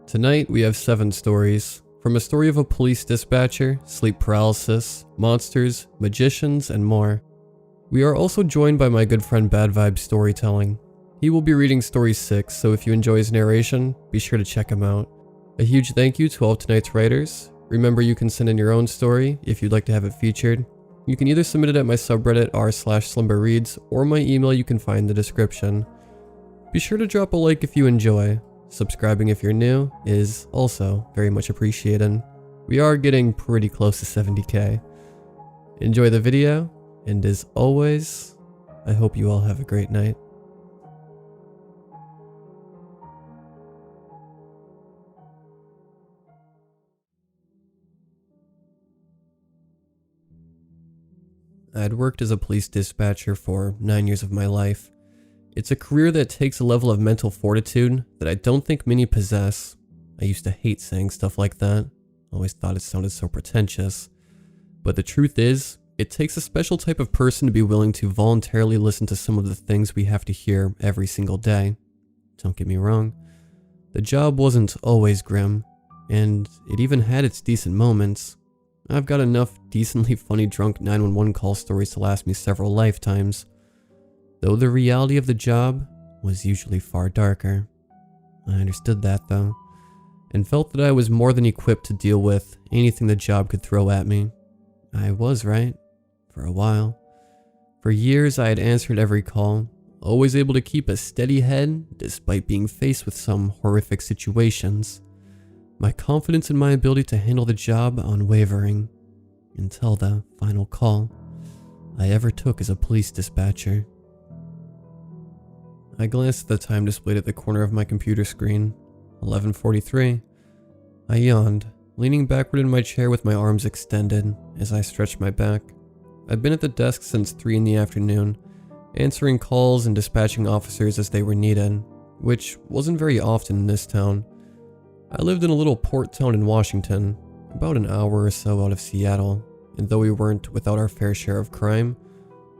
Tonight we have 7 stories, from a story of a police dispatcher, sleep paralysis, monsters, magicians, and more. We are also joined by my good friend Bad Vibe Storytelling. He will be reading story 6, so if you enjoy his narration, be sure to check him out. A huge thank you to all of tonight's writers. Remember, you can send in your own story if you'd like to have it featured. You can either submit it at my subreddit r/slumberreads or my email you can find in the description. Be sure to drop a like if you enjoy. Subscribing if you're new is also very much appreciated. We are getting pretty close to 70k. Enjoy the video, and as always, I hope you all have a great night. I had worked as a police dispatcher for 9 years of my life. It's a career that takes a level of mental fortitude that I don't think many possess. I used to hate saying stuff like that. Always thought it sounded so pretentious. But the truth is, it takes a special type of person to be willing to voluntarily listen to some of the things we have to hear every single day. Don't get me wrong, the job wasn't always grim, and it even had its decent moments. I've got enough decently funny drunk 911 call stories to last me several lifetimes, though the reality of the job was usually far darker. I understood that though, and felt that I was more than equipped to deal with anything the job could throw at me. I was right, for a while. For years I had answered every call, always able to keep a steady head despite being faced with some horrific situations. My confidence in my ability to handle the job unwavering, until the final call I ever took as a police dispatcher. I glanced at the time displayed at the corner of my computer screen, 11:43. I yawned, leaning backward in my chair with my arms extended as I stretched my back. I'd been at the desk since 3 in the afternoon, answering calls and dispatching officers as they were needed, which wasn't very often in this town. I lived in a little port town in Washington, about an hour or so out of Seattle, and though we weren't without our fair share of crime,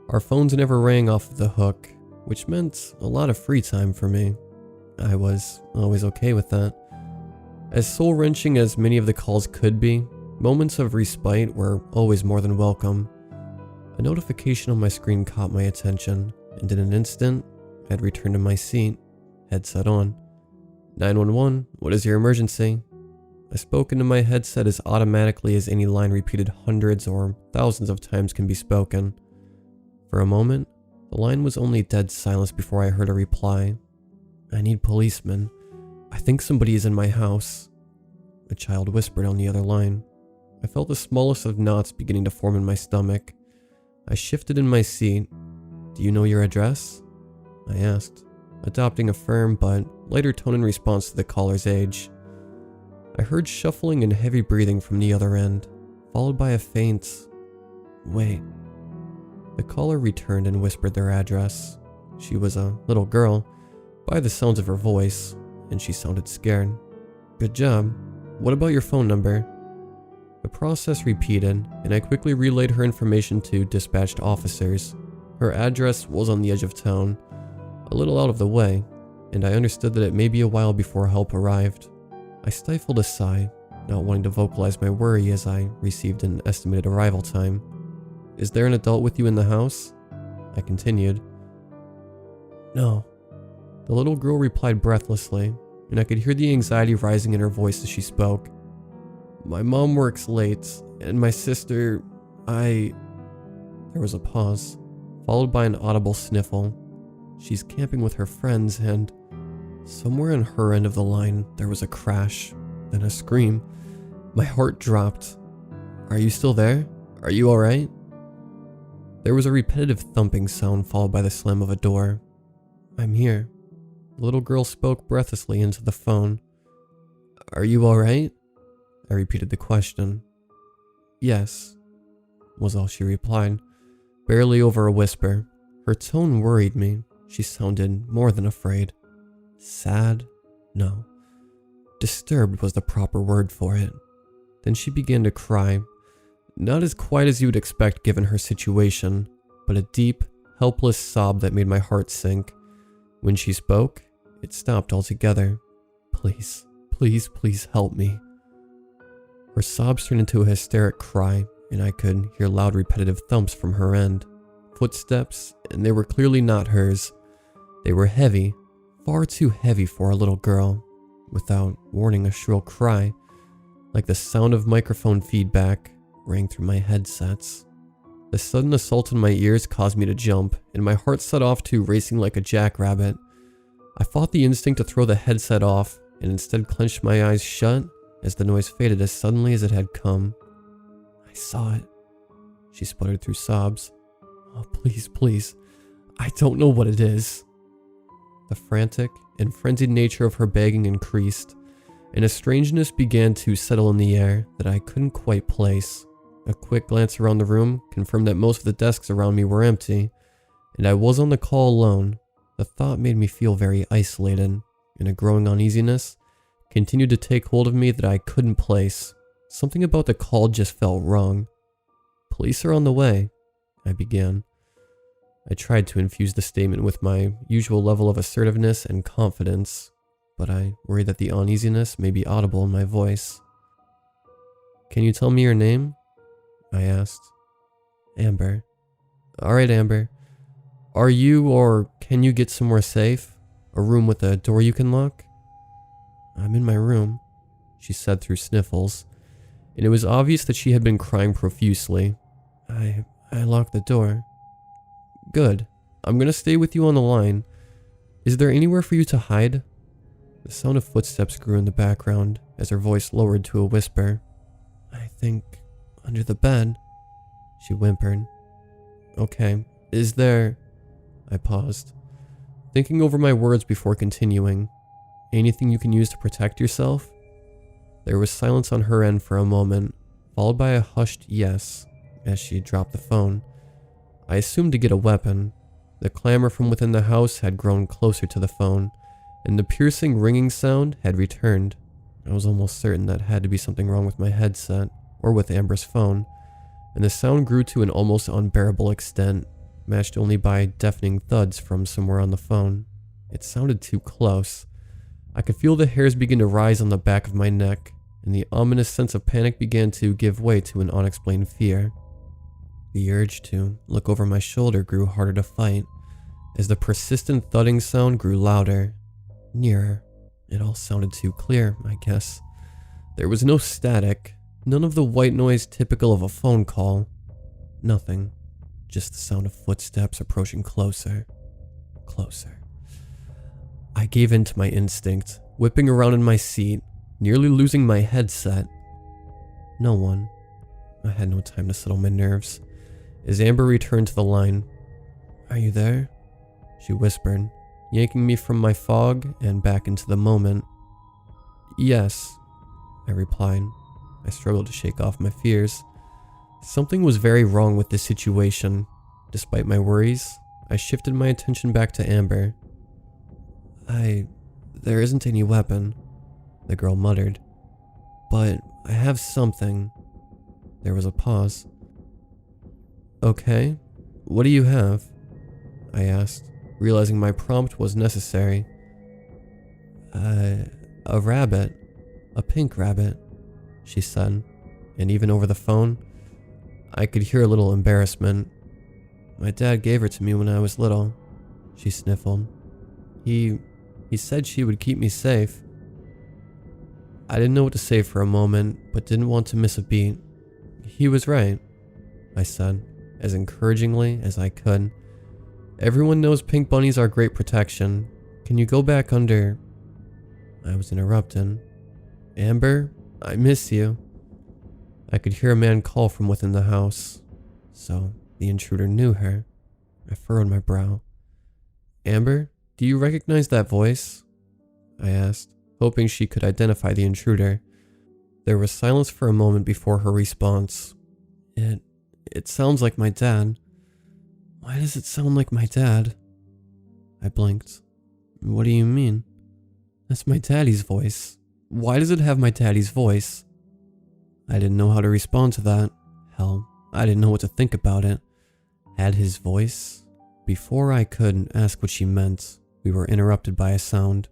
our phones never rang off the hook, which meant a lot of free time for me. I was always okay with that. As soul-wrenching as many of the calls could be, moments of respite were always more than welcome. A notification on my screen caught my attention, and in an instant, I'd returned to my seat, headset on. 911, what is your emergency? I spoke into my headset as automatically as any line repeated hundreds or thousands of times can be spoken. For a moment, the line was only dead silence before I heard a reply. I need policemen. I think somebody is in my house. A child whispered on the other line. I felt the smallest of knots beginning to form in my stomach. I shifted in my seat. Do you know your address? I asked, adopting a firm but lighter tone in response to the caller's age. I heard shuffling and heavy breathing from the other end, followed by a faint, "Wait." The caller returned and whispered their address. She was a little girl, by the sounds of her voice, and she sounded scared. "Good job. What about your phone number?" The process repeated, and I quickly relayed her information to dispatched officers. Her address was on the edge of town, a little out of the way, and I understood that it may be a while before help arrived. I stifled a sigh, not wanting to vocalize my worry as I received an estimated arrival time. "Is there an adult with you in the house?" I continued. "No." The little girl replied breathlessly, and I could hear the anxiety rising in her voice as she spoke. "My mom works late, and my sister, There was a pause, followed by an audible sniffle. "She's camping with her friends, and..." Somewhere on her end of the line, there was a crash, then a scream. My heart dropped. "Are you still there? Are you alright?" There was a repetitive thumping sound followed by the slam of a door. "I'm here." The little girl spoke breathlessly into the phone. "Are you alright?" I repeated the question. "Yes," was all she replied, barely over a whisper. Her tone worried me. She sounded more than afraid. Sad? No. Disturbed was the proper word for it. Then she began to cry. Not as quiet as you would expect given her situation, but a deep, helpless sob that made my heart sink. When she spoke, it stopped altogether. "Please, Please, please help me." Her sobs turned into a hysteric cry, and I could hear loud repetitive thumps from her end. Footsteps, and they were clearly not hers. They were heavy, far too heavy for a little girl. Without warning, a shrill cry, like the sound of microphone feedback, rang through my headsets. The sudden assault in my ears caused me to jump, and my heart set off to racing like a jackrabbit. I fought the instinct to throw the headset off, and instead clenched my eyes shut as the noise faded as suddenly as it had come. "I saw it," she sputtered through sobs. "Oh, please, please. I don't know what it is." The frantic and frenzied nature of her begging increased, and a strangeness began to settle in the air that I couldn't quite place. A quick glance around the room confirmed that most of the desks around me were empty, and I was on the call alone. The thought made me feel very isolated, and a growing uneasiness continued to take hold of me that I couldn't place. Something about the call just felt wrong. "Police are on the way," I began. I tried to infuse the statement with my usual level of assertiveness and confidence, but I worry that the uneasiness may be audible in my voice. "Can you tell me your name?" I asked. "Amber." "Alright, Amber. Are you or can you get somewhere safe? A room with a door you can lock?" "I'm in my room," she said through sniffles, and it was obvious that she had been crying profusely. I locked the door." "Good. I'm gonna stay with you on the line. Is there anywhere for you to hide?" The sound of footsteps grew in the background as her voice lowered to a whisper. "I think under the bed," she whimpered. "Okay. Is there..." I paused, thinking over my words before continuing. "Anything you can use to protect yourself?" There was silence on her end for a moment, followed by a hushed yes as she dropped the phone. I assumed to get a weapon. The clamor from within the house had grown closer to the phone, and the piercing ringing sound had returned. I was almost certain that had to be something wrong with my headset, or with Amber's phone, and the sound grew to an almost unbearable extent, matched only by deafening thuds from somewhere on the phone. It sounded too close. I could feel the hairs begin to rise on the back of my neck, and the ominous sense of panic began to give way to an unexplained fear. The urge to look over my shoulder grew harder to fight, as the persistent thudding sound grew louder, nearer. It all sounded too clear, I guess. There was no static, none of the white noise typical of a phone call. Nothing, just the sound of footsteps approaching closer, closer. I gave in to my instinct, whipping around in my seat, nearly losing my headset. No one. I had no time to settle my nerves, as Amber returned to the line. "Are you there?" she whispered, yanking me from my fog and back into the moment. "Yes," I replied. I struggled to shake off my fears. Something was very wrong with this situation. Despite my worries, I shifted my attention back to Amber. There isn't any weapon," the girl muttered. "But I have something." There was a pause. "Okay, what do you have?" I asked, realizing my prompt was necessary. A rabbit. A pink rabbit," she said, and even over the phone, I could hear a little embarrassment. "My dad gave her to me when I was little," she sniffled. He said she would keep me safe." I didn't know what to say for a moment, but didn't want to miss a beat. "He was right," I said, as encouragingly as I could. "Everyone knows pink bunnies are great protection. Can you go back under..." I was interrupted. "Amber, I miss you." I could hear a man call from within the house. So the intruder knew her. I furrowed my brow. "Amber, do you recognize that voice?" I asked, hoping she could identify the intruder. There was silence for a moment before her response. It sounds like my dad." "Why does it sound like my dad?" I blinked. "What do you mean?" "That's my daddy's voice. Why does it have my daddy's voice?" I didn't know how to respond to that. Hell, I didn't know what to think about it. Had his voice? Before I could ask what she meant, we were interrupted by a sound.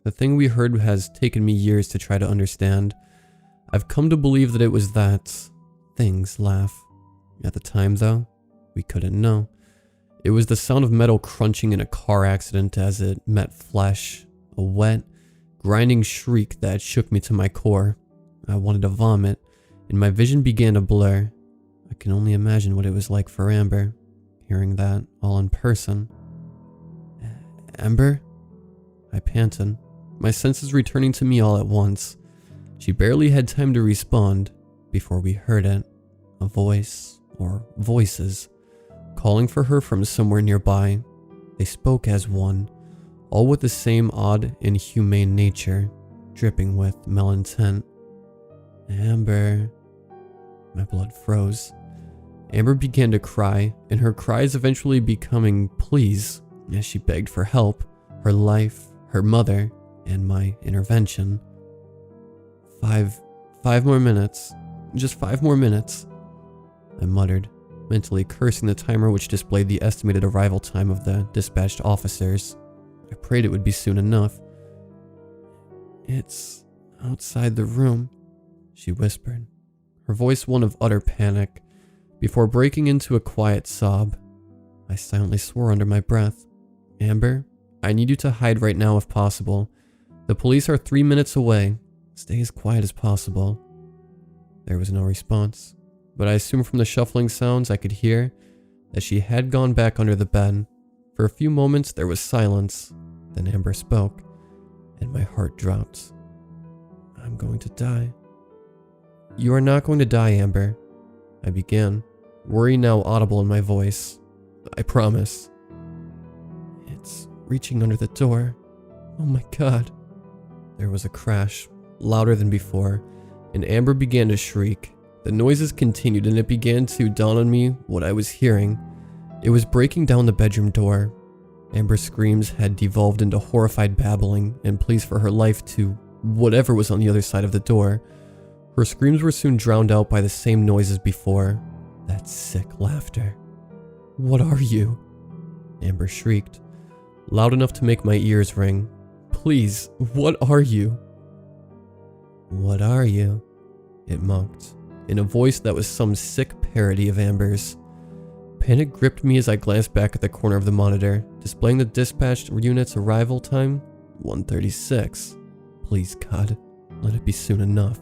The thing we heard has taken me years to try to understand. I've come to believe that it was that things laugh. At the time, though, we couldn't know. It was the sound of metal crunching in a car accident as it met flesh, a wet, grinding shriek that shook me to my core. I wanted to vomit, and my vision began to blur. I can only imagine what it was like for Amber, hearing that all in person. Amber? I panted, my senses returning to me all at once. She barely had time to respond before we heard it. A voice, or voices, calling for her from somewhere nearby. They spoke as one, all with the same odd, inhumane nature, dripping with malintent. Amber. My blood froze. Amber began to cry, and her cries eventually becoming pleas as she begged for help, her life, her mother, and my intervention. Five more minutes. Just 5 more minutes. I muttered, mentally cursing the timer which displayed the estimated arrival time of the dispatched officers. I prayed it would be soon enough. It's outside the room, she whispered, her voice one of utter panic, before breaking into a quiet sob. I silently swore under my breath. Amber, I need you to hide right now if possible. The police are 3 minutes away. Stay as quiet as possible. There was no response, but I assumed from the shuffling sounds I could hear that she had gone back under the bed. For a few moments there was silence, then Amber spoke, and my heart dropped. I'm going to die. You are not going to die, Amber, I began, worry now audible in my voice. I promise. It's reaching under the door. Oh my God. There was a crash, louder than before, and Amber began to shriek. The noises continued, and it began to dawn on me what I was hearing. It was breaking down the bedroom door. Amber's screams had devolved into horrified babbling and pleas for her life to whatever was on the other side of the door. Her screams were soon drowned out by the same noise as before, that sick laughter. What are you? Amber shrieked, loud enough to make my ears ring. Please, what are you? What are you? It mocked, in a voice that was some sick parody of Amber's. Panic gripped me as I glanced back at the corner of the monitor, displaying the dispatched unit's arrival time, 1:36. Please, God, let it be soon enough.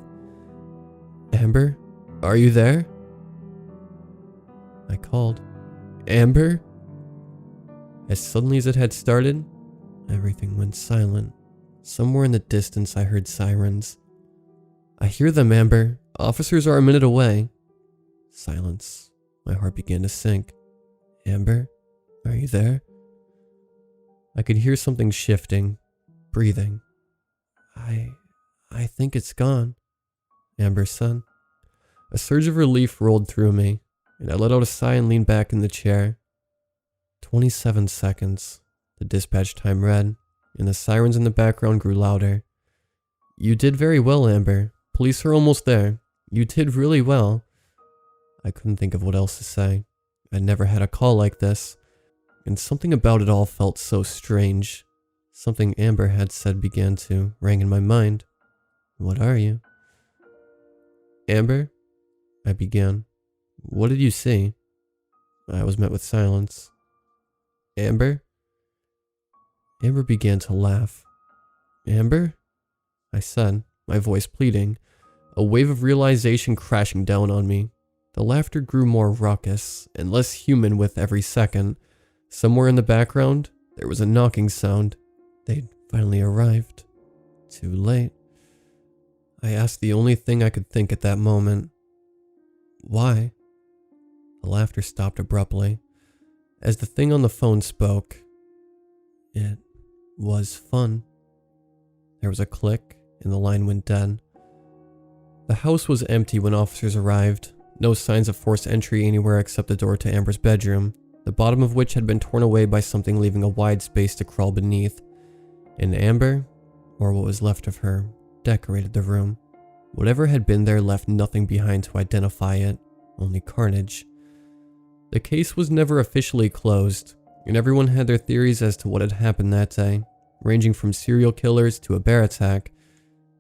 Amber, are you there? I called. Amber? As suddenly as it had started, everything went silent. Somewhere in the distance I heard sirens. I hear them, Amber. Officers are a minute away. Silence. My heart began to sink. Amber, are you there? I could hear something shifting, breathing. I think it's gone, Amber said. A surge of relief rolled through me, and I let out a sigh and leaned back in the chair. 27 seconds, the dispatch time read, and the sirens in the background grew louder. You did very well, Amber. Police are almost there. You did really well. I couldn't think of what else to say. I'd never had a call like this, and something about it all felt so strange. Something Amber had said began to ring in my mind. What are you? Amber? I began. What did you see? I was met with silence. Amber? Amber began to laugh. Amber? I said, my voice pleading, a wave of realization crashing down on me. The laughter grew more raucous and less human with every second. Somewhere in the background, there was a knocking sound. They'd finally arrived. Too late. I asked the only thing I could think at that moment. Why? The laughter stopped abruptly, as the thing on the phone spoke. It was fun. There was a click, and the line went dead. The house was empty when officers arrived. No signs of forced entry anywhere except the door to Amber's bedroom, the bottom of which had been torn away by something leaving a wide space to crawl beneath. And Amber, or what was left of her, decorated the room. Whatever had been there left nothing behind to identify it, only carnage. The case was never officially closed, and everyone had their theories as to what had happened that day. ranging from serial killers to a bear attack,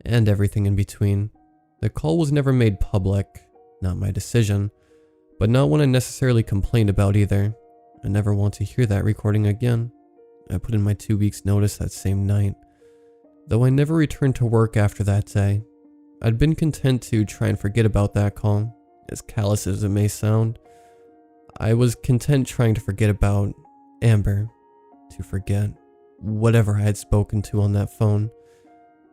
and everything in between. The call was never made public, not my decision, but not one I necessarily complained about either. I never want to hear that recording again. I put in my 2 weeks notice that same night. Though I never returned to work after that day, I'd been content to try and forget about that call, as callous as it may sound. I was content trying to forget about Amber, to forget whatever I had spoken to on that phone,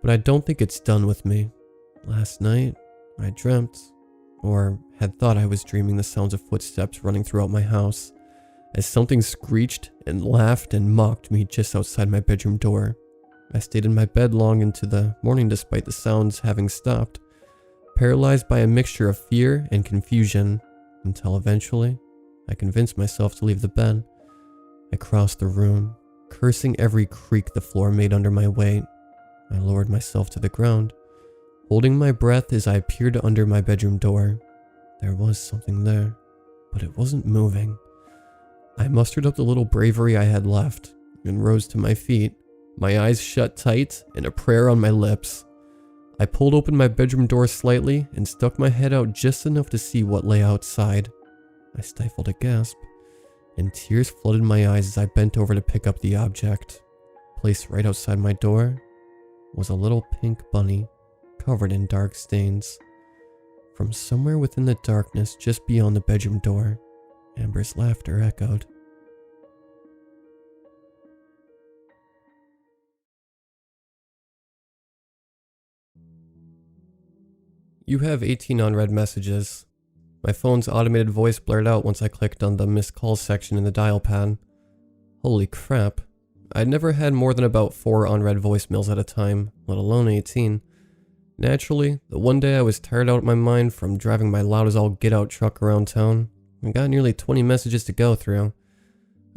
but I don't think it's done with me. Last night, I dreamt, or had thought I was dreaming, the sounds of footsteps running throughout my house, as something screeched and laughed and mocked me just outside my bedroom door. I stayed in my bed long into the morning despite the sounds having stopped, paralyzed by a mixture of fear and confusion, until eventually, I convinced myself to leave the bed. I crossed the room, cursing every creak the floor made under my weight. I lowered myself to the ground, holding my breath as I peered under my bedroom door. There was something there, but it wasn't moving. I mustered up the little bravery I had left and rose to my feet, my eyes shut tight and a prayer on my lips. I pulled open my bedroom door slightly and stuck my head out just enough to see what lay outside. I stifled a gasp, and tears flooded my eyes as I bent over to pick up the object. Placed right outside my door was a little pink bunny covered in dark stains. From somewhere within the darkness just beyond the bedroom door, Amber's laughter echoed. You have 18 unread messages. My phone's automated voice blared out once I clicked on the missed calls section in the dial pad. Holy crap. I'd never had more than about 4 unread voicemails at a time, let alone 18. Naturally, the one day I was tired out of my mind from driving my loud as all get out truck around town, I got nearly 20 messages to go through.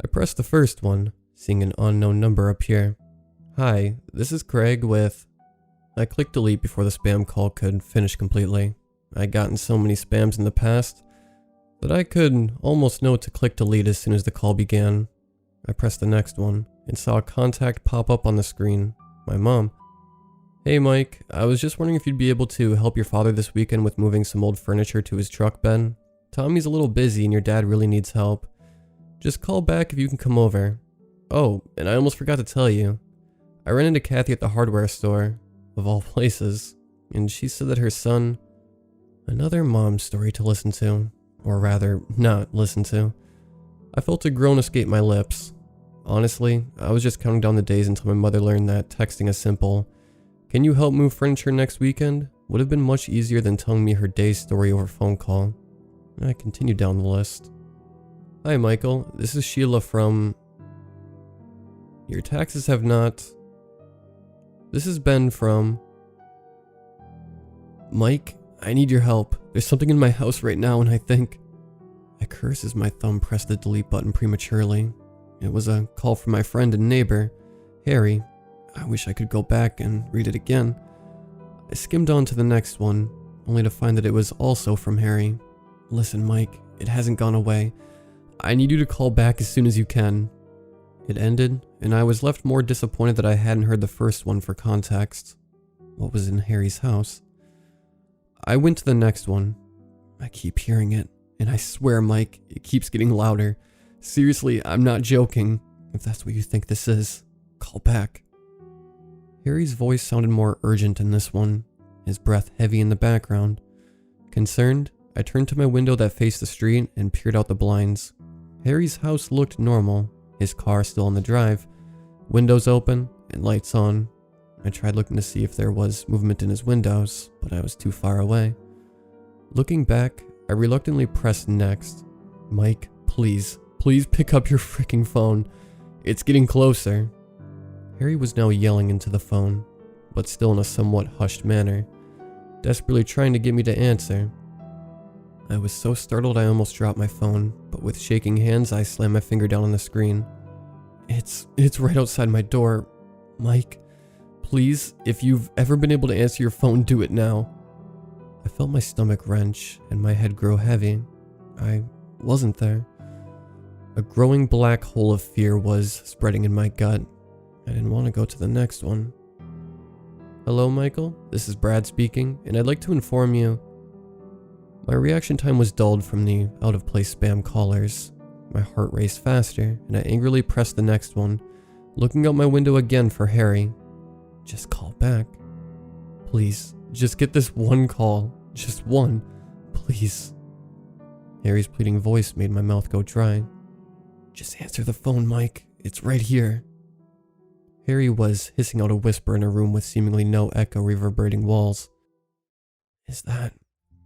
I pressed the first one, seeing an unknown number appear. Hi, this is Craig with... I clicked delete before the spam call could finish completely. I'd gotten so many spams in the past that I could almost know to click delete as soon as the call began. I pressed the next one and saw a contact pop up on the screen. My mom. Hey Mike, I was just wondering if you'd be able to help your father this weekend with moving some old furniture to his truck bed. Tommy's a little busy and your dad really needs help. Just call back if you can come over. Oh, and I almost forgot to tell you. I ran into Kathy at the hardware store, of all places, and she said that her son... Another mom story to listen to, or rather, not listen to. I felt a groan escape my lips. Honestly, I was just counting down the days until my mother learned that texting a simple, "Can you help move furniture next weekend?" would have been much easier than telling me her day's story over phone call. I continued down the list. Hi Michael, this is Sheila from... Your taxes have not... This is Ben from... Mike, I need your help. There's something in my house right now and I think... I cursed as my thumb pressed the delete button prematurely. It was a call from my friend and neighbor, Harry. I wish I could go back and read it again. I skimmed on to the next one, only to find that it was also from Harry. Listen Mike, it hasn't gone away. I need you to call back as soon as you can. It ended, and I was left more disappointed that I hadn't heard the first one for context. What was in Harry's house? I went to the next one. I keep hearing it, and I swear, Mike, it keeps getting louder. Seriously, I'm not joking. If that's what you think this is, call back. Harry's voice sounded more urgent in this one, his breath heavy in the background. Concerned, I turned to my window that faced the street and peered out the blinds. Harry's house looked normal, his car still on the drive, windows open and lights on. I tried looking to see if there was movement in his windows, but I was too far away. Looking back, I reluctantly pressed next. Mike, please pick up your freaking phone. It's getting closer. Harry was now yelling into the phone, but still in a somewhat hushed manner, desperately trying to get me to answer. I was so startled I almost dropped my phone, but with shaking hands I slammed my finger down on the screen. It's right outside my door. Mike, please, if you've ever been able to answer your phone, do it now. I felt my stomach wrench and my head grow heavy. I wasn't there. A growing black hole of fear was spreading in my gut. I didn't want to go to the next one. Hello, Michael. This is Brad speaking, and I'd like to inform you. My reaction time was dulled from the out-of-place spam callers. My heart raced faster, and I angrily pressed the next one, looking out my window again for Harry. Just call back. Please, just get this one call. Just one. Please. Harry's pleading voice made my mouth go dry. Just answer the phone, Mike. It's right here. Harry was hissing out a whisper in a room with seemingly no echo reverberating walls.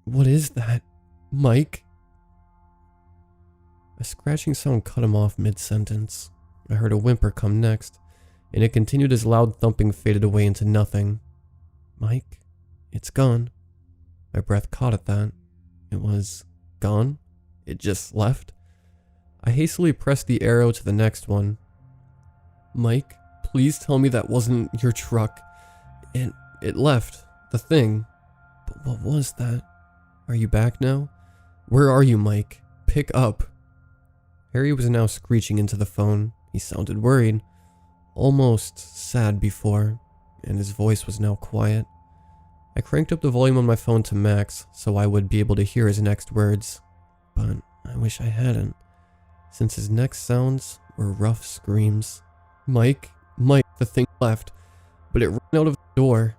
What is that? Mike? A scratching sound cut him off mid-sentence. I heard a whimper come next, and it continued as loud thumping faded away into nothing. Mike? It's gone. My breath caught at that. It was gone? It just left? I hastily pressed the arrow to the next one. Mike, please tell me that wasn't your truck. It left. The thing. But what was that? Are you back now? Where are you, Mike? Pick up. Harry was now screeching into the phone. He sounded worried. Almost sad before, and his voice was now quiet. I cranked up the volume on my phone to max so I would be able to hear his next words. But I wish I hadn't, since his next sounds were rough screams. Mike, the thing left, but it ran out of the door.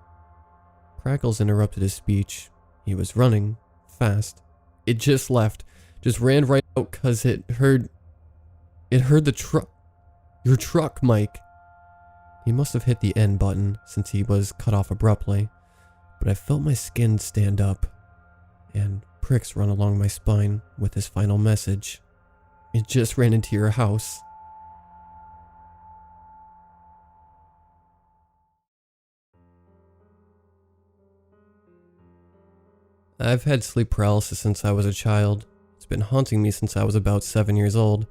Crackles interrupted his speech. He was running, fast. It just left, just ran right out cause it heard the truck. Your truck, Mike. He must have hit the end button since he was cut off abruptly, but I felt my skin stand up and pricks run along my spine with his final message. It just ran into your house. I've had sleep paralysis since I was a child. It's been haunting me since I was about 7 years old,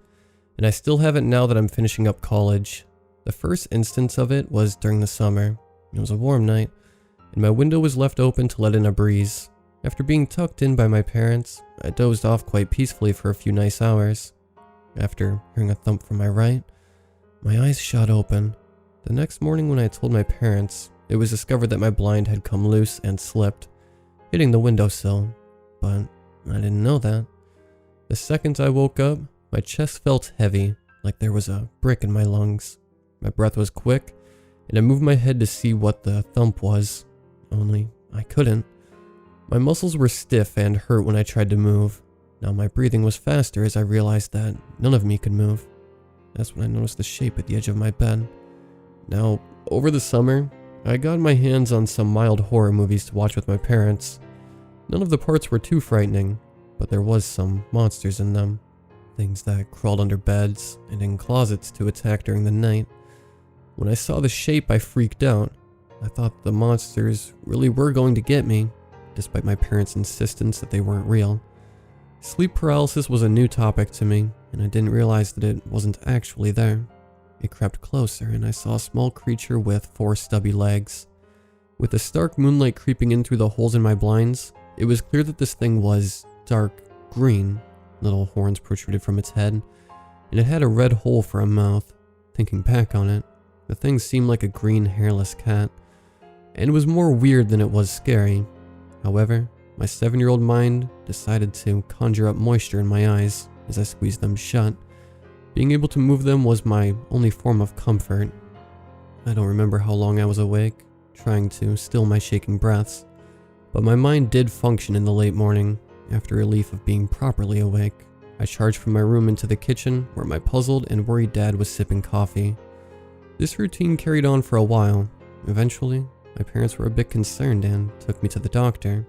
and I still have it now that I'm finishing up college. The first instance of it was during the summer. It was a warm night, and my window was left open to let in a breeze. After being tucked in by my parents, I dozed off quite peacefully for a few nice hours. After hearing a thump from my right, my eyes shot open. The next morning when I told my parents, it was discovered that my blind had come loose and slipped, hitting the windowsill, but I didn't know that. The second I woke up, my chest felt heavy, like there was a brick in my lungs. My breath was quick, and I moved my head to see what the thump was, only I couldn't. My muscles were stiff and hurt when I tried to move. Now my breathing was faster as I realized that none of me could move. That's when I noticed the shape at the edge of my bed. Now, over the summer, I got my hands on some mild horror movies to watch with my parents. None of the parts were too frightening, but there was some monsters in them. Things that crawled under beds and in closets to attack during the night. When I saw the shape, I freaked out. I thought the monsters really were going to get me, despite my parents' insistence that they weren't real. Sleep paralysis was a new topic to me, and I didn't realize that it wasn't actually there. It crept closer, and I saw a small creature with 4 stubby legs. With the stark moonlight creeping in through the holes in my blinds, it was clear that this thing was dark green. Little horns protruded from its head, and it had a red hole for a mouth. Thinking back on it, the thing seemed like a green hairless cat, and it was more weird than it was scary. However, my 7-year-old mind decided to conjure up moisture in my eyes as I squeezed them shut. Being able to move them was my only form of comfort. I don't remember how long I was awake, trying to still my shaking breaths, but my mind did function in the late morning. After relief of being properly awake, I charged from my room into the kitchen where my puzzled and worried dad was sipping coffee. This routine carried on for a while. Eventually, my parents were a bit concerned and took me to the doctor,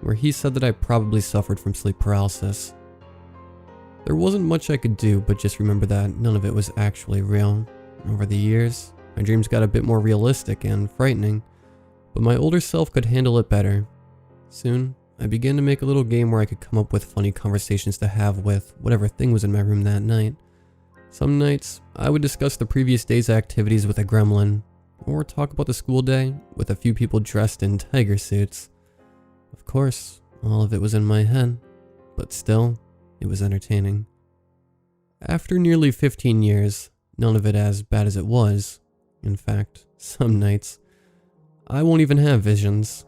where he said that I probably suffered from sleep paralysis. There wasn't much I could do but just remember that none of it was actually real. Over the years, my dreams got a bit more realistic and frightening, but my older self could handle it better. Soon, I began to make a little game where I could come up with funny conversations to have with whatever thing was in my room that night. Some nights, I would discuss the previous day's activities with a gremlin, or talk about the school day with a few people dressed in tiger suits. Of course, all of it was in my head, but still, it was entertaining. After nearly 15 years, none of it as bad as it was, In fact, some nights, I won't even have visions.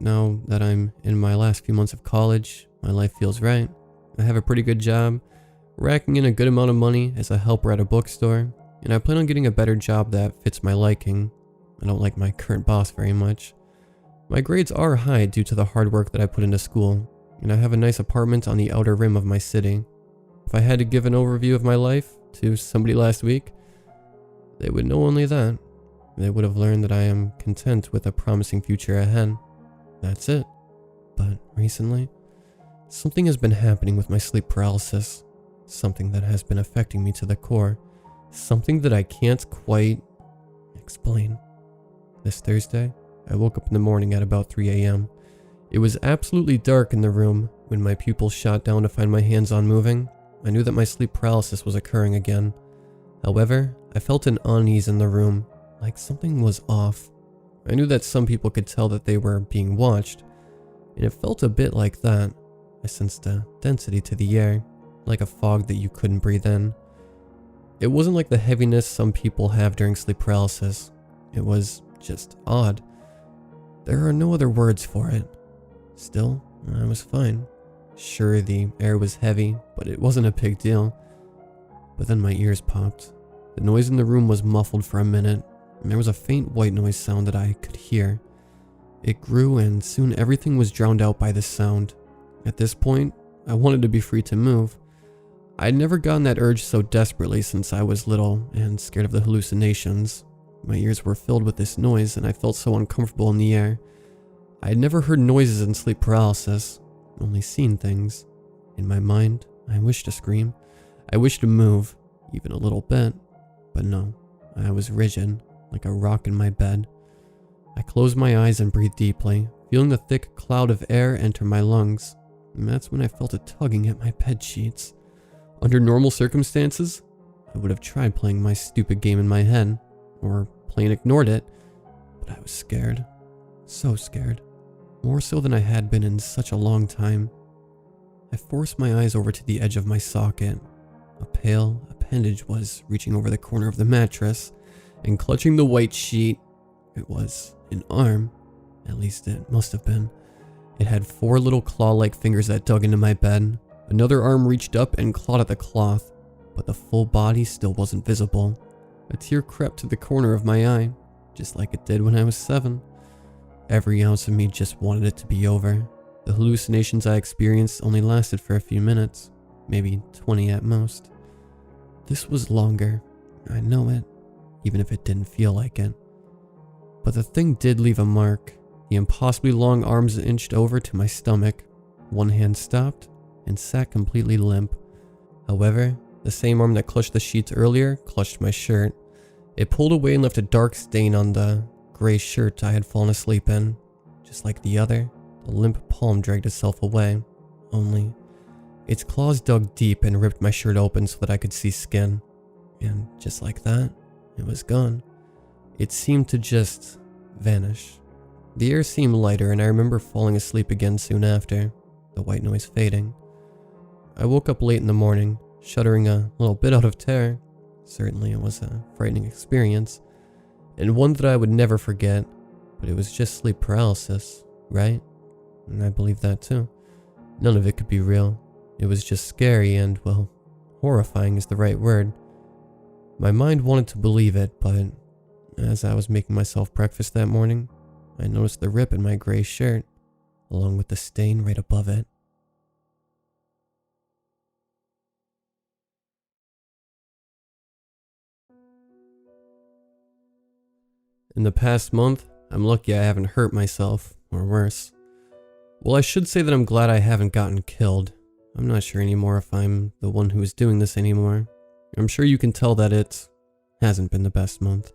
Now that I'm in my last few months of college, my life feels right. I have a pretty good job, racking in a good amount of money as a helper at a bookstore, and I plan on getting a better job that fits my liking. I don't like my current boss very much. My grades are high due to the hard work that I put into school, and I have a nice apartment on the outer rim of my city. If I had to give an overview of my life to somebody last week, they would know only that. They would have learned that I am content with a promising future ahead. That's it. But recently, something has been happening with my sleep paralysis. Something that has been affecting me to the core. Something that I can't quite explain. This Thursday, I woke up in the morning at about 3 a.m. It was absolutely dark in the room. When my pupils shot down to find my hands on moving, I knew that my sleep paralysis was occurring again. However, I felt an unease in the room, like something was off. I knew that some people could tell that they were being watched, and it felt a bit like that. I sensed a density to the air, like a fog that you couldn't breathe in. It wasn't like the heaviness some people have during sleep paralysis. It was just odd. There are no other words for it. Still, I was fine. Sure, the air was heavy, but it wasn't a big deal. But then my ears popped. The noise in the room was muffled for a minute, and there was a faint white noise sound that I could hear. It grew, and soon everything was drowned out by this sound. At this point, I wanted to be free to move. I'd never gotten that urge so desperately since I was little and scared of the hallucinations. My ears were filled with this noise, and I felt so uncomfortable in the air. I had never heard noises in sleep paralysis, only seen things. In my mind, I wished to scream. I wished to move, even a little bit, but no, I was rigid, like a rock in my bed. I closed my eyes and breathed deeply, feeling the thick cloud of air enter my lungs, and that's when I felt a tugging at my bed sheets. Under normal circumstances, I would have tried playing my stupid game in my head, or plain ignored it, but I was scared. So scared. More so than I had been in such a long time. I forced my eyes over to the edge of my socket. A pale appendage was reaching over the corner of the mattress and clutching the white sheet. It was an arm. At least it must have been. It had 4 little claw-like fingers that dug into my bed. Another arm reached up and clawed at the cloth, but the full body still wasn't visible. A tear crept to the corner of my eye, just like it did when I was 7. Every ounce of me just wanted it to be over. The hallucinations I experienced only lasted for a few minutes, maybe 20 at most. This was longer, I know it, even if it didn't feel like it. But the thing did leave a mark. The impossibly long arms inched over to my stomach. One hand stopped and sat completely limp. However, the same arm that clutched the sheets earlier clutched my shirt. It pulled away and left a dark stain on the gray shirt I had fallen asleep in. Just like the other, the limp palm dragged itself away. Only, its claws dug deep and ripped my shirt open so that I could see skin. And just like that, it was gone. It seemed to just vanish. The air seemed lighter, and I remember falling asleep again soon after, the white noise fading. I woke up late in the morning, shuddering a little bit out of terror. Certainly it was a frightening experience, and one that I would never forget, but it was just sleep paralysis, right? And I believe that too. None of it could be real. It was just scary and, well, horrifying is the right word. My mind wanted to believe it, but as I was making myself breakfast that morning, I noticed the rip in my gray shirt, along with the stain right above it. In the past month, I'm lucky I haven't hurt myself, or worse. Well, I should say that I'm glad I haven't gotten killed. I'm not sure anymore if I'm the one who is doing this anymore. I'm sure you can tell that it hasn't been the best month.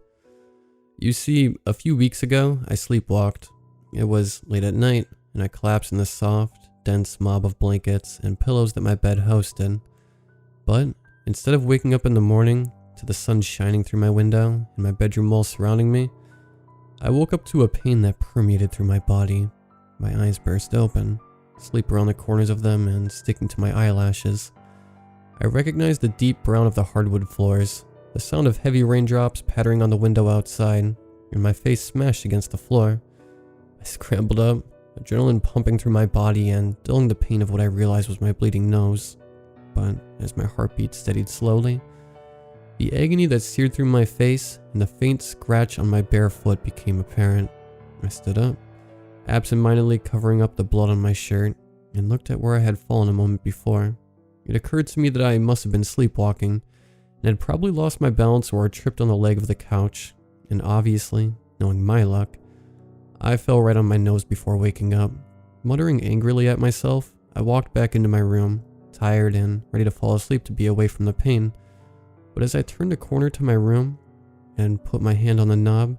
You see, a few weeks ago, I sleepwalked. It was late at night, and I collapsed in the soft, dense mob of blankets and pillows that my bed hosted. But instead of waking up in the morning to the sun shining through my window and my bedroom walls surrounding me, I woke up to a pain that permeated through my body. My eyes burst open, sleep around the corners of them and sticking to my eyelashes. I recognized the deep brown of the hardwood floors, The sound of heavy raindrops pattering on the window outside, and my face smashed against the floor. I scrambled up, adrenaline pumping through my body and dulling the pain of what I realized was my bleeding nose. But as my heartbeat steadied slowly, the agony that seared through my face and the faint scratch on my bare foot became apparent. I stood up, absentmindedly covering up the blood on my shirt, and looked at where I had fallen a moment before. It occurred to me that I must have been sleepwalking, and had probably lost my balance or tripped on the leg of the couch, and obviously, knowing my luck, I fell right on my nose before waking up. Muttering angrily at myself, I walked back into my room, tired and ready to fall asleep to be away from the pain. But as I turned a corner to my room and put my hand on the knob,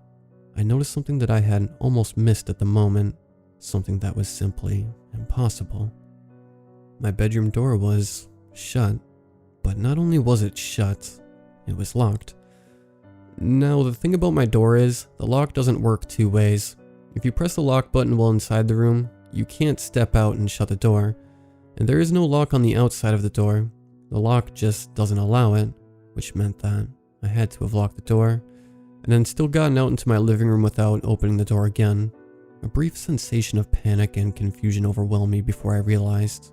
I noticed something that I had almost missed at the moment, something that was simply impossible. My bedroom door was shut, but not only was it shut, it was locked. Now, the thing about my door is, the lock doesn't work two ways. If you press the lock button while inside the room, you can't step out and shut the door, and there is no lock on the outside of the door. The lock just doesn't allow it, which meant that I had to have locked the door, and then still gotten out into my living room without opening the door again. A brief sensation of panic and confusion overwhelmed me before I realized,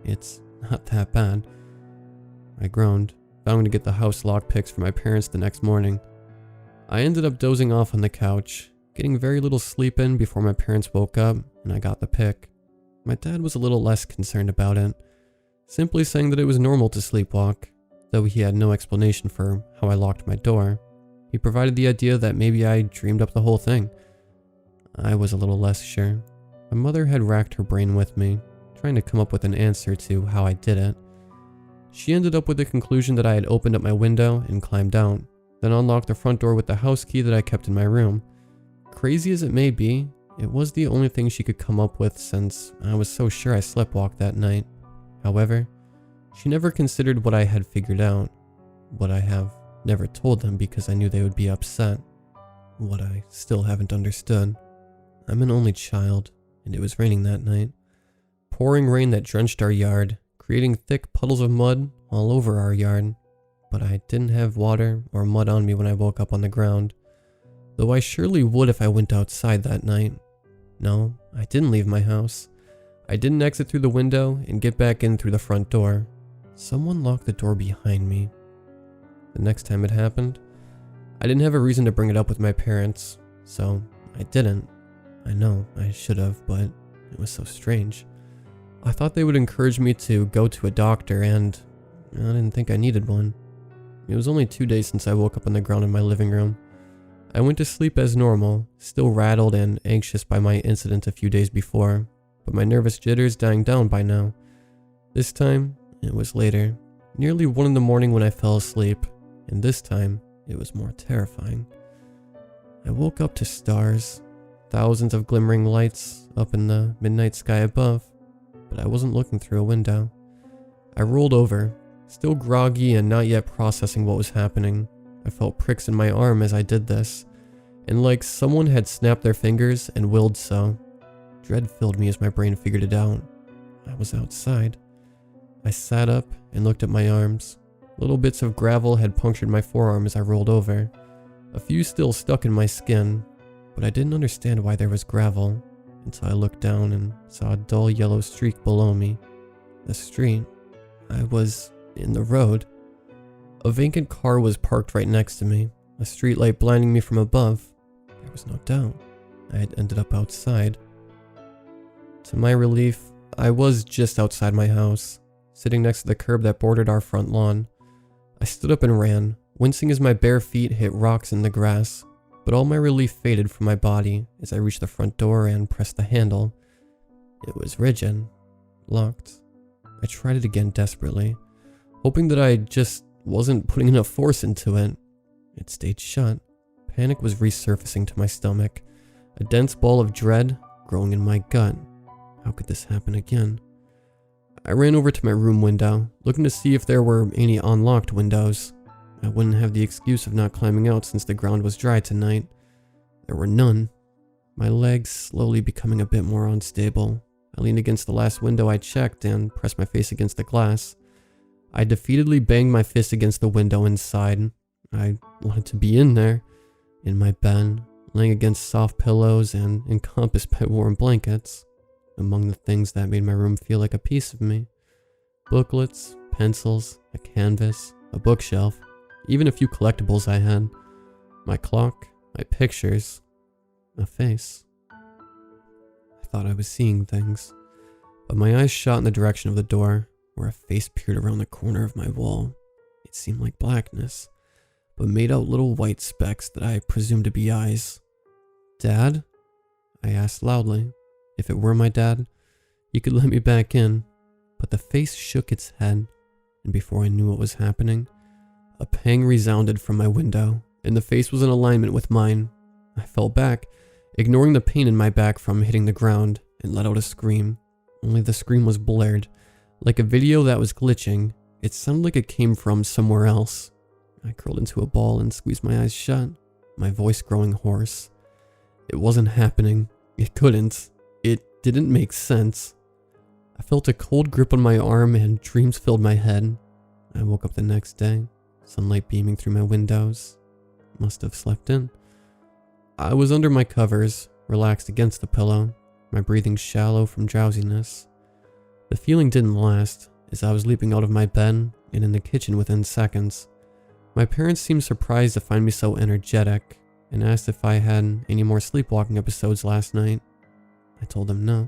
it's not that bad. I groaned, vowing to get the house lockpicks for my parents the next morning. I ended up dozing off on the couch, getting very little sleep in before my parents woke up and I got the pick. My dad was a little less concerned about it, simply saying that it was normal to sleepwalk, though he had no explanation for how I locked my door. He provided the idea that maybe I dreamed up the whole thing. I was a little less sure. My mother had racked her brain with me, trying to come up with an answer to how I did it. She ended up with the conclusion that I had opened up my window and climbed out, then unlocked the front door with the house key that I kept in my room. Crazy as it may be, it was the only thing she could come up with since I was so sure I sleptwalked that night. However, she never considered what I had figured out, what I have never told them because I knew they would be upset, what I still haven't understood. I'm an only child, and it was raining that night. Pouring rain that drenched our yard, creating thick puddles of mud all over our yard, but I didn't have water or mud on me when I woke up on the ground, though I surely would if I went outside that night. No, I didn't leave my house. I didn't exit through the window and get back in through the front door. Someone locked the door behind me. The next time it happened, I didn't have a reason to bring it up with my parents, so I didn't. I know I should have, but it was so strange. I thought they would encourage me to go to a doctor, and I didn't think I needed one. It was only 2 days since I woke up on the ground in my living room. I went to sleep as normal, still rattled and anxious by my incident a few days before, but my nervous jitters dying down by now. This time, it was later, nearly 1 in the morning when I fell asleep, and this time, it was more terrifying. I woke up to stars, thousands of glimmering lights up in the midnight sky above, but I wasn't looking through a window. I rolled over, still groggy and not yet processing what was happening. I felt pricks in my arm as I did this, and like someone had snapped their fingers and willed so. Dread filled me as my brain figured it out. I was outside. I sat up and looked at my arms. Little bits of gravel had punctured my forearm as I rolled over. A few still stuck in my skin, but I didn't understand why there was gravel until I looked down and saw a dull yellow streak below me. The street. I was in the road. A vacant car was parked right next to me, a streetlight blinding me from above. There was no doubt. I had ended up outside. To my relief, I was just outside my house, sitting next to the curb that bordered our front lawn. I stood up and ran, wincing as my bare feet hit rocks in the grass, but all my relief faded from my body as I reached the front door and pressed the handle. It was rigid, locked. I tried it again desperately, hoping that I just wasn't putting enough force into it. It stayed shut. Panic was resurfacing to my stomach, a dense ball of dread growing in my gut. How could this happen again? I ran over to my room window, looking to see if there were any unlocked windows. I wouldn't have the excuse of not climbing out since the ground was dry tonight. There were none. My legs slowly becoming a bit more unstable. I leaned against the last window I checked and pressed my face against the glass. I defeatedly banged my fist against the window inside. I wanted to be in there, in my bed, laying against soft pillows and encompassed by warm blankets. Among the things that made my room feel like a piece of me: booklets, pencils, a canvas, a bookshelf, even a few collectibles I had, my clock, my pictures, a face. I thought I was seeing things, but my eyes shot in the direction of the door, where a face peered around the corner of my wall. It seemed like blackness, but made out little white specks that I presumed to be eyes. "Dad?" I asked loudly. If it were my dad, he could let me back in, but the face shook its head, and before I knew what was happening, a pang resounded from my window, and the face was in alignment with mine. I fell back, ignoring the pain in my back from hitting the ground, and let out a scream. Only the scream was blurred, like a video that was glitching. It sounded like it came from somewhere else. I curled into a ball and squeezed my eyes shut, my voice growing hoarse. It wasn't happening. It couldn't. It didn't make sense. I felt a cold grip on my arm and dreams filled my head. I woke up the next day, sunlight beaming through my windows. Must have slept in. I was under my covers, relaxed against the pillow, my breathing shallow from drowsiness. The feeling didn't last, as I was leaping out of my bed and in the kitchen within seconds. My parents seemed surprised to find me so energetic and asked if I had any more sleepwalking episodes last night. I told them no,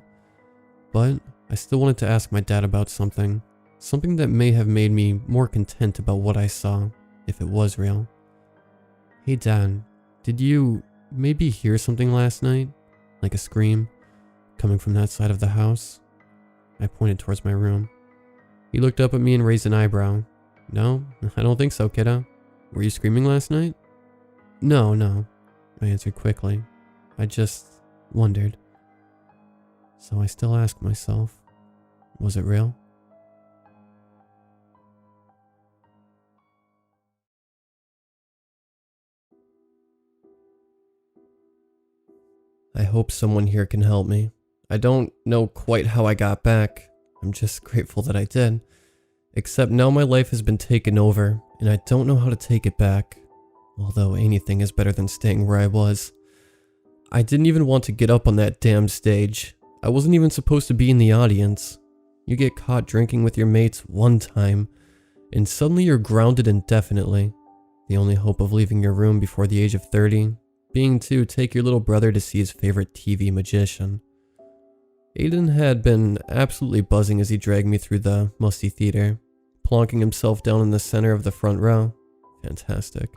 but I still wanted to ask my dad about something that may have made me more content about what I saw, if it was real. "Hey Dad, did you maybe hear something last night? Like a scream, coming from that side of the house?" I pointed towards my room. He looked up at me and raised an eyebrow. "No, I don't think so, kiddo. Were you screaming last night?" No, I answered quickly. I just wondered. So I still ask myself, was it real? I hope someone here can help me. I don't know quite how I got back. I'm just grateful that I did. Except now my life has been taken over, and I don't know how to take it back. Although anything is better than staying where I was. I didn't even want to get up on that damn stage. I wasn't even supposed to be in the audience. You get caught drinking with your mates one time, and suddenly you're grounded indefinitely. The only hope of leaving your room before the age of 30 being to take your little brother to see his favorite TV magician. Aiden had been absolutely buzzing as he dragged me through the musty theater, plonking himself down in the center of the front row. Fantastic.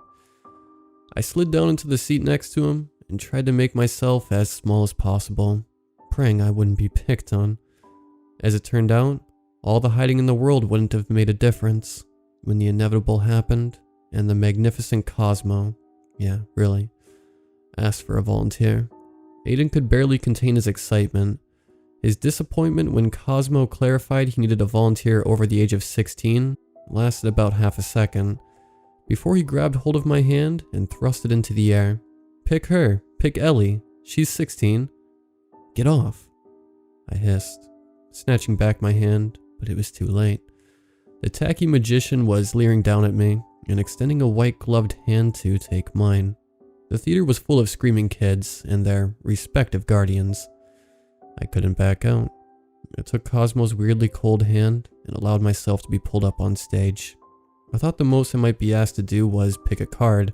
I slid down into the seat next to him and tried to make myself as small as possible, praying I wouldn't be picked on. As it turned out, all the hiding in the world wouldn't have made a difference when the inevitable happened and the magnificent Cosmo, yeah, really, asked for a volunteer. Aiden could barely contain his excitement. His disappointment when Cosmo clarified he needed a volunteer over the age of 16 lasted about half a second, before he grabbed hold of my hand and thrust it into the air. "Pick her, pick Ellie, she's 16. "Get off," I hissed, snatching back my hand, but it was too late. The tacky magician was leering down at me and extending a white-gloved hand to take mine. The theater was full of screaming kids and their respective guardians. I couldn't back out. I took Cosmo's weirdly cold hand and allowed myself to be pulled up on stage. I thought the most I might be asked to do was pick a card,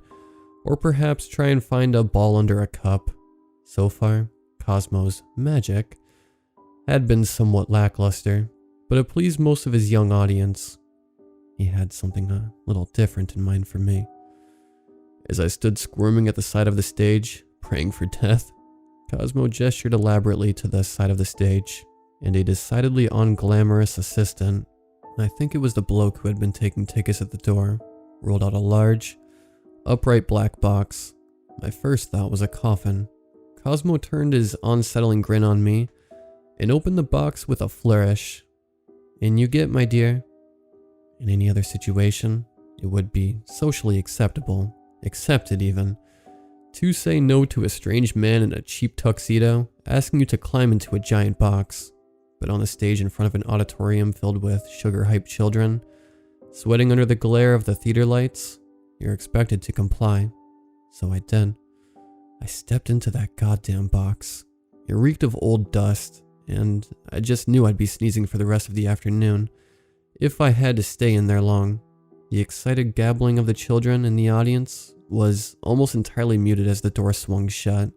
or perhaps try and find a ball under a cup. So far, Cosmo's magic had been somewhat lackluster, but it pleased most of his young audience. He had something a little different in mind for me. As I stood squirming at the side of the stage, praying for death, Cosmo gestured elaborately to the side of the stage, and a decidedly unglamorous assistant, I think it was the bloke who had been taking tickets at the door, rolled out a large, upright black box. My first thought was a coffin. Cosmo turned his unsettling grin on me and opened the box with a flourish. "In you get, my dear." In any other situation, it would be socially acceptable, accepted even, to say no to a strange man in a cheap tuxedo asking you to climb into a giant box. But on the stage in front of an auditorium filled with sugar-hyped children, sweating under the glare of the theater lights, you're expected to comply. So I did. I stepped into that goddamn box. It reeked of old dust, and I just knew I'd be sneezing for the rest of the afternoon if I had to stay in there long. The excited gabbling of the children in the audience was almost entirely muted as the door swung shut.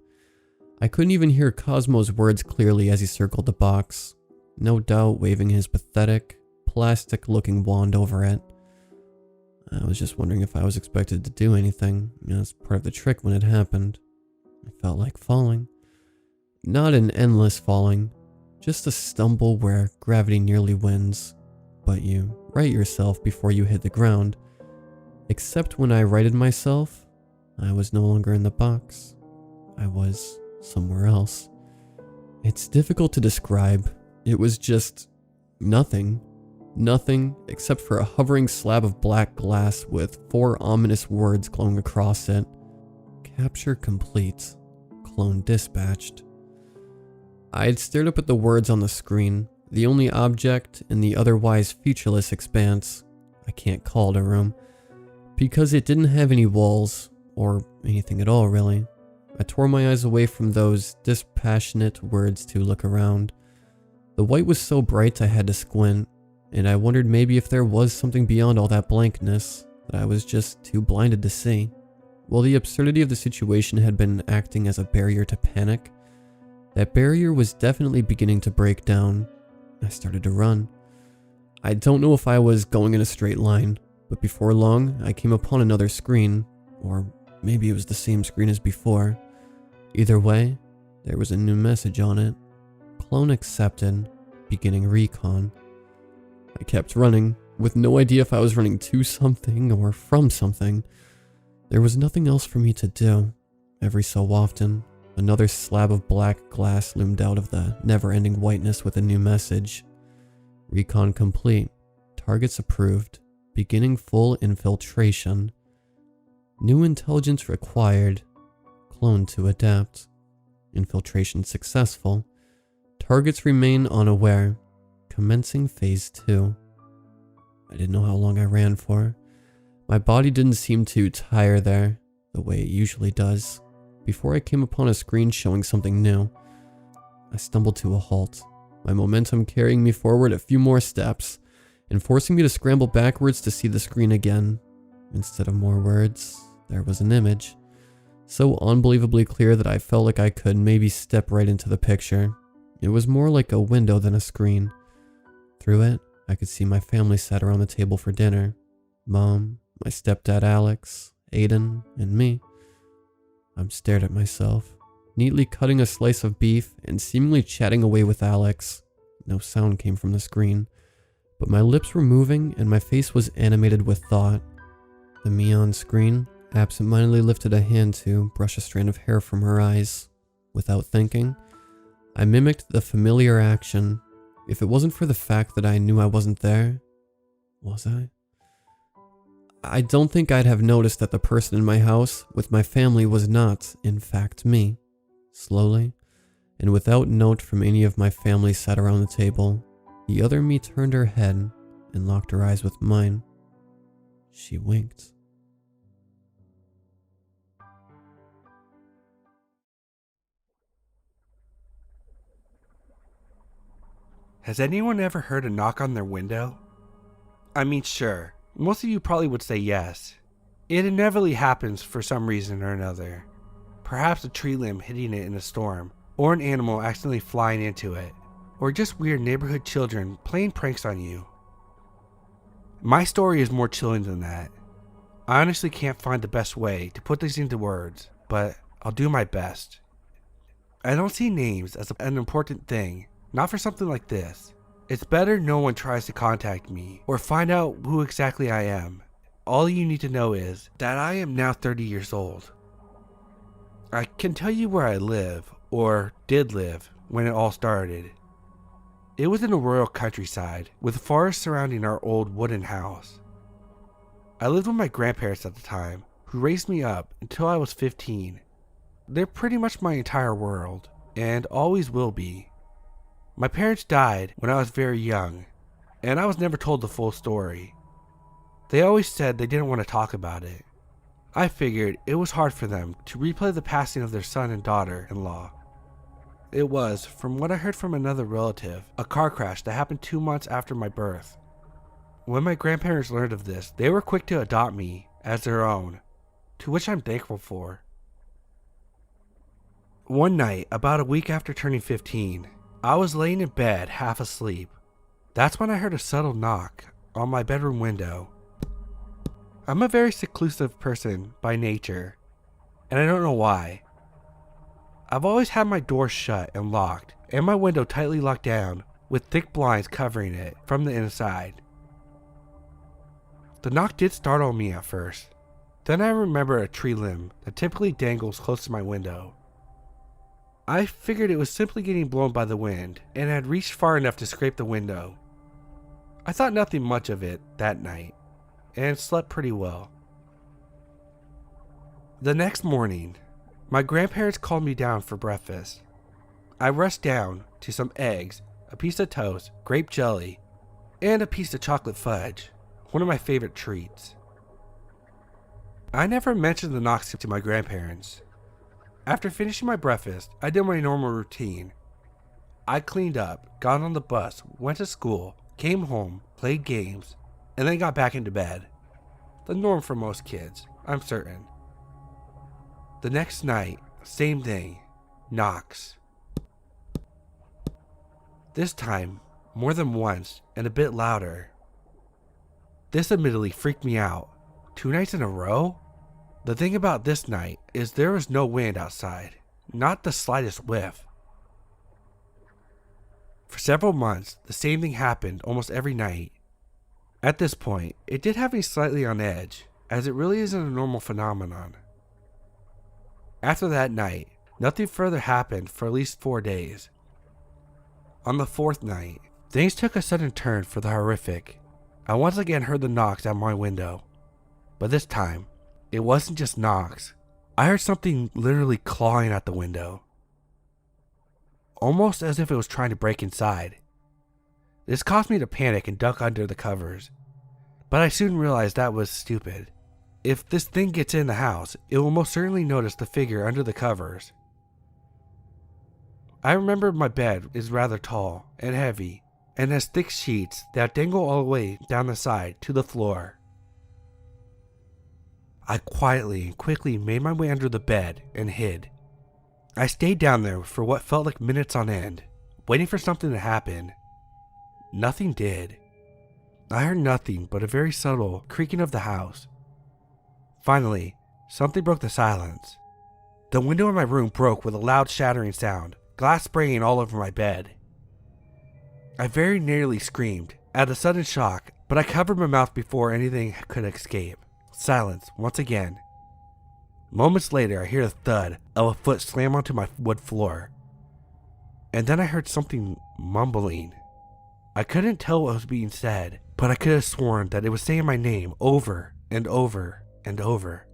I couldn't even hear Cosmo's words clearly as he circled the box, no doubt waving his pathetic, plastic-looking wand over it. I was just wondering if I was expected to do anything. That's part of the trick when it happened. I felt like falling. Not an endless falling, just a stumble where gravity nearly wins, but you right yourself before you hit the ground. Except when I righted myself, I was no longer in the box. I was somewhere else. It's difficult to describe. It was just nothing. Nothing except for a hovering slab of black glass with 4 ominous words glowing across it. Capture complete. Clone dispatched. I had stared up at the words on the screen, the only object in the otherwise featureless expanse. I can't call it a room, because it didn't have any walls, or anything at all really. I tore my eyes away from those dispassionate words to look around. The white was so bright I had to squint, and I wondered maybe if there was something beyond all that blankness that I was just too blinded to see. While the absurdity of the situation had been acting as a barrier to panic, that barrier was definitely beginning to break down. I started to run. I don't know if I was going in a straight line, but before long I came upon another screen, or maybe it was the same screen as before. Either way, there was a new message on it. Clone accepted, beginning recon. I kept running, with no idea if I was running to something or from something. There was nothing else for me to do. Every so often, another slab of black glass loomed out of the never-ending whiteness with a new message. Recon complete. Targets approved. Beginning full infiltration. New intelligence required. Clone to adapt. Infiltration successful. Targets remain unaware. Commencing phase 2. I didn't know how long I ran for. My body didn't seem to tire there, the way it usually does, before I came upon a screen showing something new. I stumbled to a halt, my momentum carrying me forward a few more steps, and forcing me to scramble backwards to see the screen again. Instead of more words, there was an image, so unbelievably clear that I felt like I could maybe step right into the picture. It was more like a window than a screen. Through it, I could see my family sat around the table for dinner. Mom, my stepdad Alex, Aiden, and me. I stared at myself, neatly cutting a slice of beef and seemingly chatting away with Alex. No sound came from the screen, but my lips were moving and my face was animated with thought. The me on screen absentmindedly lifted a hand to brush a strand of hair from her eyes. Without thinking, I mimicked the familiar action. If it wasn't for the fact that I knew I wasn't there, was I? I don't think I'd have noticed that the person in my house with my family was not, in fact, me. Slowly, and without note from any of my family sat around the table, the other me turned her head and locked her eyes with mine. She winked. Has anyone ever heard a knock on their window? I mean, sure, most of you probably would say yes. It inevitably happens for some reason or another. Perhaps a tree limb hitting it in a storm, or an animal accidentally flying into it, or just weird neighborhood children playing pranks on you. My story is more chilling than that. I honestly can't find the best way to put these into words, but I'll do my best. I don't see names as an important thing. Not for something like this. It's better no one tries to contact me or find out who exactly I am. All you need to know is that I am now 30 years old. I can tell you where I live, or did live, when it all started. It was in a rural countryside with a forest surrounding our old wooden house. I lived with my grandparents at the time, who raised me up until I was 15. They're pretty much my entire world, and always will be. My parents died when I was very young, and I was never told the full story. They always said they didn't want to talk about it. I figured it was hard for them to replay the passing of their son and daughter-in-law. It was, from what I heard from another relative, a car crash that happened 2 months after my birth. When my grandparents learned of this, they were quick to adopt me as their own, to which I'm thankful for. One night, about a week after turning 15, I was laying in bed half asleep. That's when I heard a subtle knock on my bedroom window. I'm a very seclusive person by nature, and I don't know why. I've always had my door shut and locked, and my window tightly locked down with thick blinds covering it from the inside. The knock did startle me at first. Then I remember a tree limb that typically dangles close to my window. I figured it was simply getting blown by the wind and had reached far enough to scrape the window. I thought nothing much of it that night and slept pretty well. The next morning, my grandparents called me down for breakfast. I rushed down to some eggs, a piece of toast, grape jelly, and a piece of chocolate fudge, one of my favorite treats. I never mentioned the knocks to my grandparents. After finishing my breakfast, I did my normal routine. I cleaned up, got on the bus, went to school, came home, played games, and then got back into bed. The norm for most kids, I'm certain. The next night, same thing, knocks. This time, more than once, and a bit louder. This admittedly freaked me out. 2 nights in a row? The thing about this night is there was no wind outside, not the slightest whiff. For several months, the same thing happened almost every night. At this point, it did have me slightly on edge, as it really isn't a normal phenomenon. After that night, nothing further happened for at least 4 days. On the 4th night, things took a sudden turn for the horrific. I once again heard the knocks at my window, but this time, it wasn't just knocks. I heard something literally clawing at the window, almost as if it was trying to break inside. This caused me to panic and duck under the covers, but I soon realized that was stupid. If this thing gets in the house, it will most certainly notice the figure under the covers. I remember my bed is rather tall and heavy, and has thick sheets that dangle all the way down the side to the floor. I quietly and quickly made my way under the bed and hid. I stayed down there for what felt like minutes on end, waiting for something to happen. Nothing did. I heard nothing but a very subtle creaking of the house. Finally, something broke the silence. The window in my room broke with a loud shattering sound, glass spraying all over my bed. I very nearly screamed at the sudden shock, but I covered my mouth before anything could escape. Silence once again. Moments later, I hear the thud of a foot slam onto my wood floor. And then I heard something mumbling. I couldn't tell what was being said, but I could have sworn that it was saying my name over and over and over.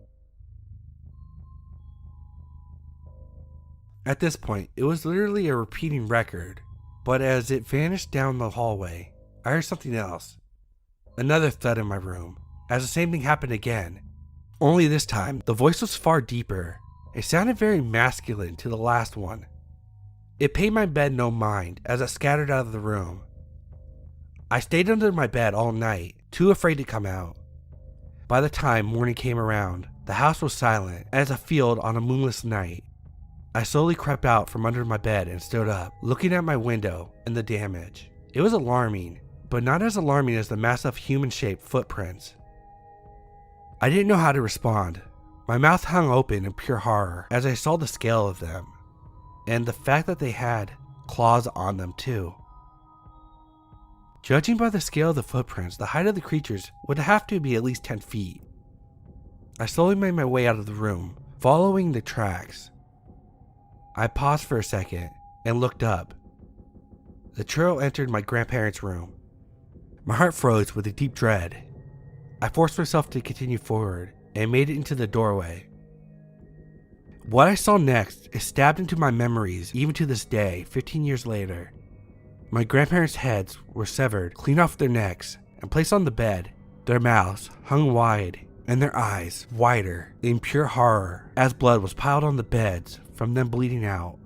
At this point, it was literally a repeating record, but as it vanished down the hallway, I heard something else. Another thud in my room, as the same thing happened again. Only this time, the voice was far deeper. It sounded very masculine to the last one. It paid my bed no mind as I scattered out of the room. I stayed under my bed all night, too afraid to come out. By the time morning came around, the house was silent as a field on a moonless night. I slowly crept out from under my bed and stood up, looking at my window and the damage. It was alarming, but not as alarming as the massive human-shaped footprints. I didn't know how to respond. My mouth hung open in pure horror as I saw the scale of them, and the fact that they had claws on them too. Judging by the scale of the footprints, the height of the creatures would have to be at least 10 feet. I slowly made my way out of the room, following the tracks. I paused for a second and looked up. The trail entered my grandparents' room. My heart froze with a deep dread. I forced myself to continue forward and made it into the doorway. What I saw next is stabbed into my memories even to this day, 15 years later. My grandparents' heads were severed clean off their necks and placed on the bed. Their mouths hung wide and their eyes wider in pure horror as blood was piled on the beds from them bleeding out.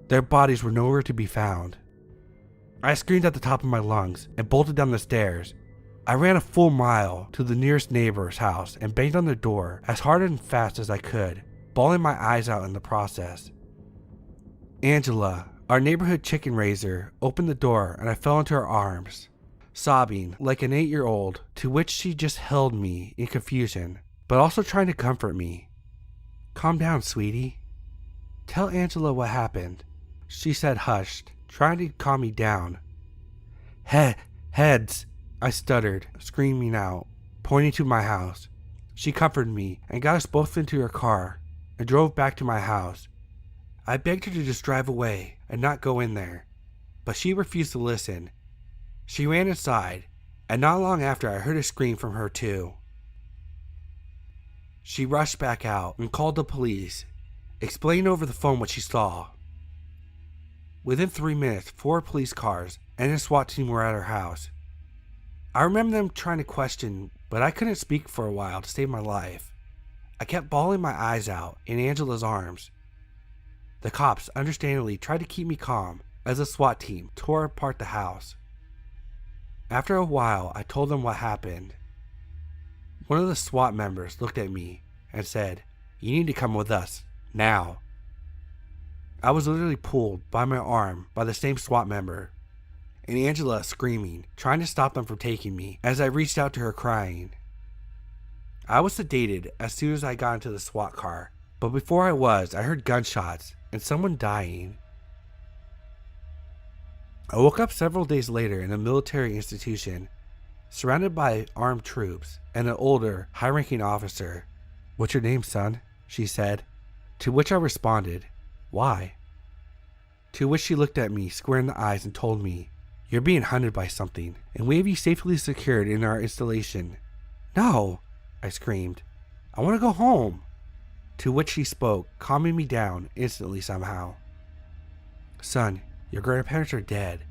Their bodies were nowhere to be found. I screamed at the top of my lungs and bolted down the stairs. I ran a full mile to the nearest neighbor's house and banged on their door as hard and fast as I could, bawling my eyes out in the process. Angela, our neighborhood chicken raiser, opened the door and I fell into her arms, sobbing like an 8-year-old, to which she just held me in confusion, but also trying to comfort me. "Calm down, sweetie. Tell Angela what happened," she said, hushed, trying to calm me down. Heads, I stuttered, screaming out, pointing to my house. She comforted me and got us both into her car and drove back to my house. I begged her to just drive away and not go in there, but she refused to listen. She ran inside, and not long after I heard a scream from her too. She rushed back out and called the police, explaining over the phone what she saw. Within 3 minutes, 4 police cars and a SWAT team were at her house. I remember them trying to question, but I couldn't speak for a while to save my life. I kept bawling my eyes out in Angela's arms. The cops understandably tried to keep me calm as the SWAT team tore apart the house. After a while, I told them what happened. One of the SWAT members looked at me and said, "You need to come with us, now." I was literally pulled by my arm by the same SWAT member, and Angela screaming, trying to stop them from taking me as I reached out to her crying. I was sedated as soon as I got into the SWAT car, but before I heard gunshots and someone dying. I woke up several days later in a military institution, surrounded by armed troops and an older, high-ranking officer. "What's your name, son?" she said, to which I responded, "Why?" To which she looked at me square in the eyes and told me, "You're being hunted by something, and we have you safely secured in our installation." "No," I screamed. "I want to go home." To which she spoke, calming me down instantly somehow. "Son, your grandparents are dead,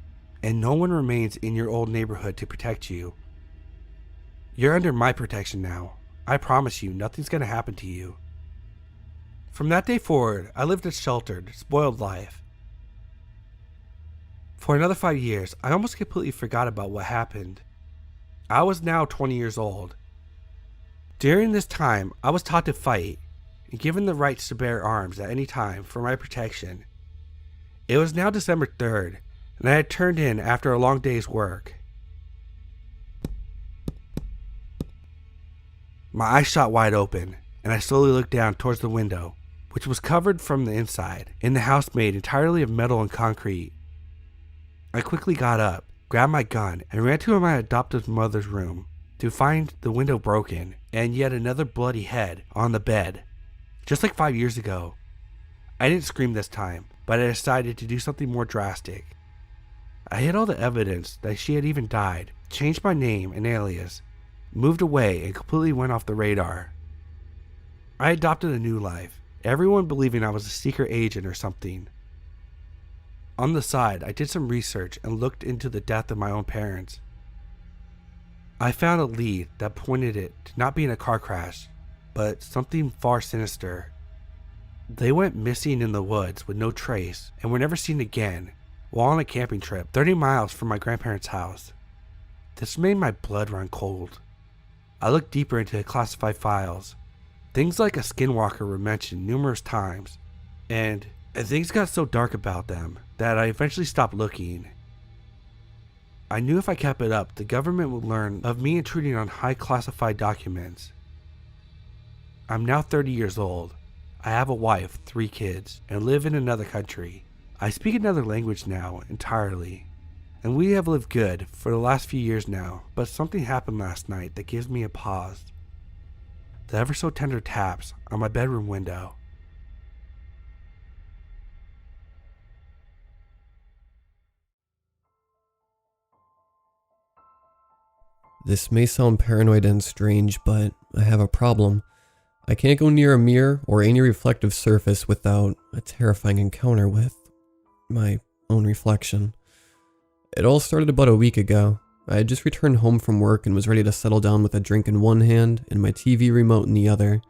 and no one remains in your old neighborhood to protect you. You're under my protection now. I promise you nothing's going to happen to you." From that day forward, I lived a sheltered, spoiled life. For another 5 years, I almost completely forgot about what happened. I was now 20 years old. During this time, I was taught to fight and given the rights to bear arms at any time for my protection. It was now December 3rd, and I had turned in after a long day's work. My eyes shot wide open, and I slowly looked down towards the window, which was covered from the inside in the house made entirely of metal and concrete. I quickly got up, grabbed my gun, and ran to my adoptive mother's room to find the window broken and yet another bloody head on the bed, just like 5 years ago. I didn't scream this time, but I decided to do something more drastic. I hid all the evidence that she had even died, changed my name and alias, moved away, and completely went off the radar. I adopted a new life, everyone believing I was a secret agent or something. On the side, I did some research and looked into the death of my own parents. I found a lead that pointed it to not being a car crash, but something far sinister. They went missing in the woods with no trace and were never seen again while on a camping trip 30 miles from my grandparents' house. This made my blood run cold. I looked deeper into the classified files. Things like a skinwalker were mentioned numerous times, and things got so dark about them that I eventually stopped looking. I knew if I kept it up, the government would learn of me intruding on high classified documents. I'm now 30 years old. I have a wife, 3 kids, and live in another country. I speak another language now entirely, and we have lived good for the last few years now, but something happened last night that gives me a pause. The ever so tender taps on my bedroom window. This may sound paranoid and strange, but I have a problem. I can't go near a mirror or any reflective surface without a terrifying encounter with my own reflection. It all started about a week ago. I had just returned home from work and was ready to settle down with a drink in one hand and my TV remote in the other.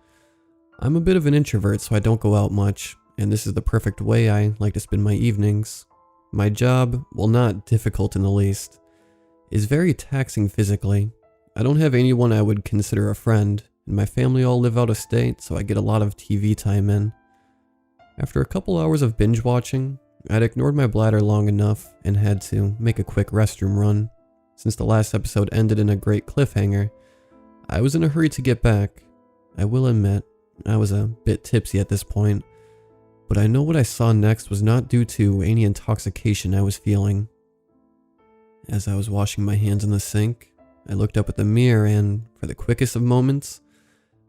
I'm a bit of an introvert, so I don't go out much, and this is the perfect way I like to spend my evenings. My job, while not difficult in the least, is very taxing physically. I don't have anyone I would consider a friend, and my family all live out of state, so I get a lot of TV time in. After a couple hours of binge watching, I'd ignored my bladder long enough and had to make a quick restroom run. Since the last episode ended in a great cliffhanger, I was in a hurry to get back. I will admit, I was a bit tipsy at this point, but I know what I saw next was not due to any intoxication I was feeling. As I was washing my hands in the sink, I looked up at the mirror and, for the quickest of moments,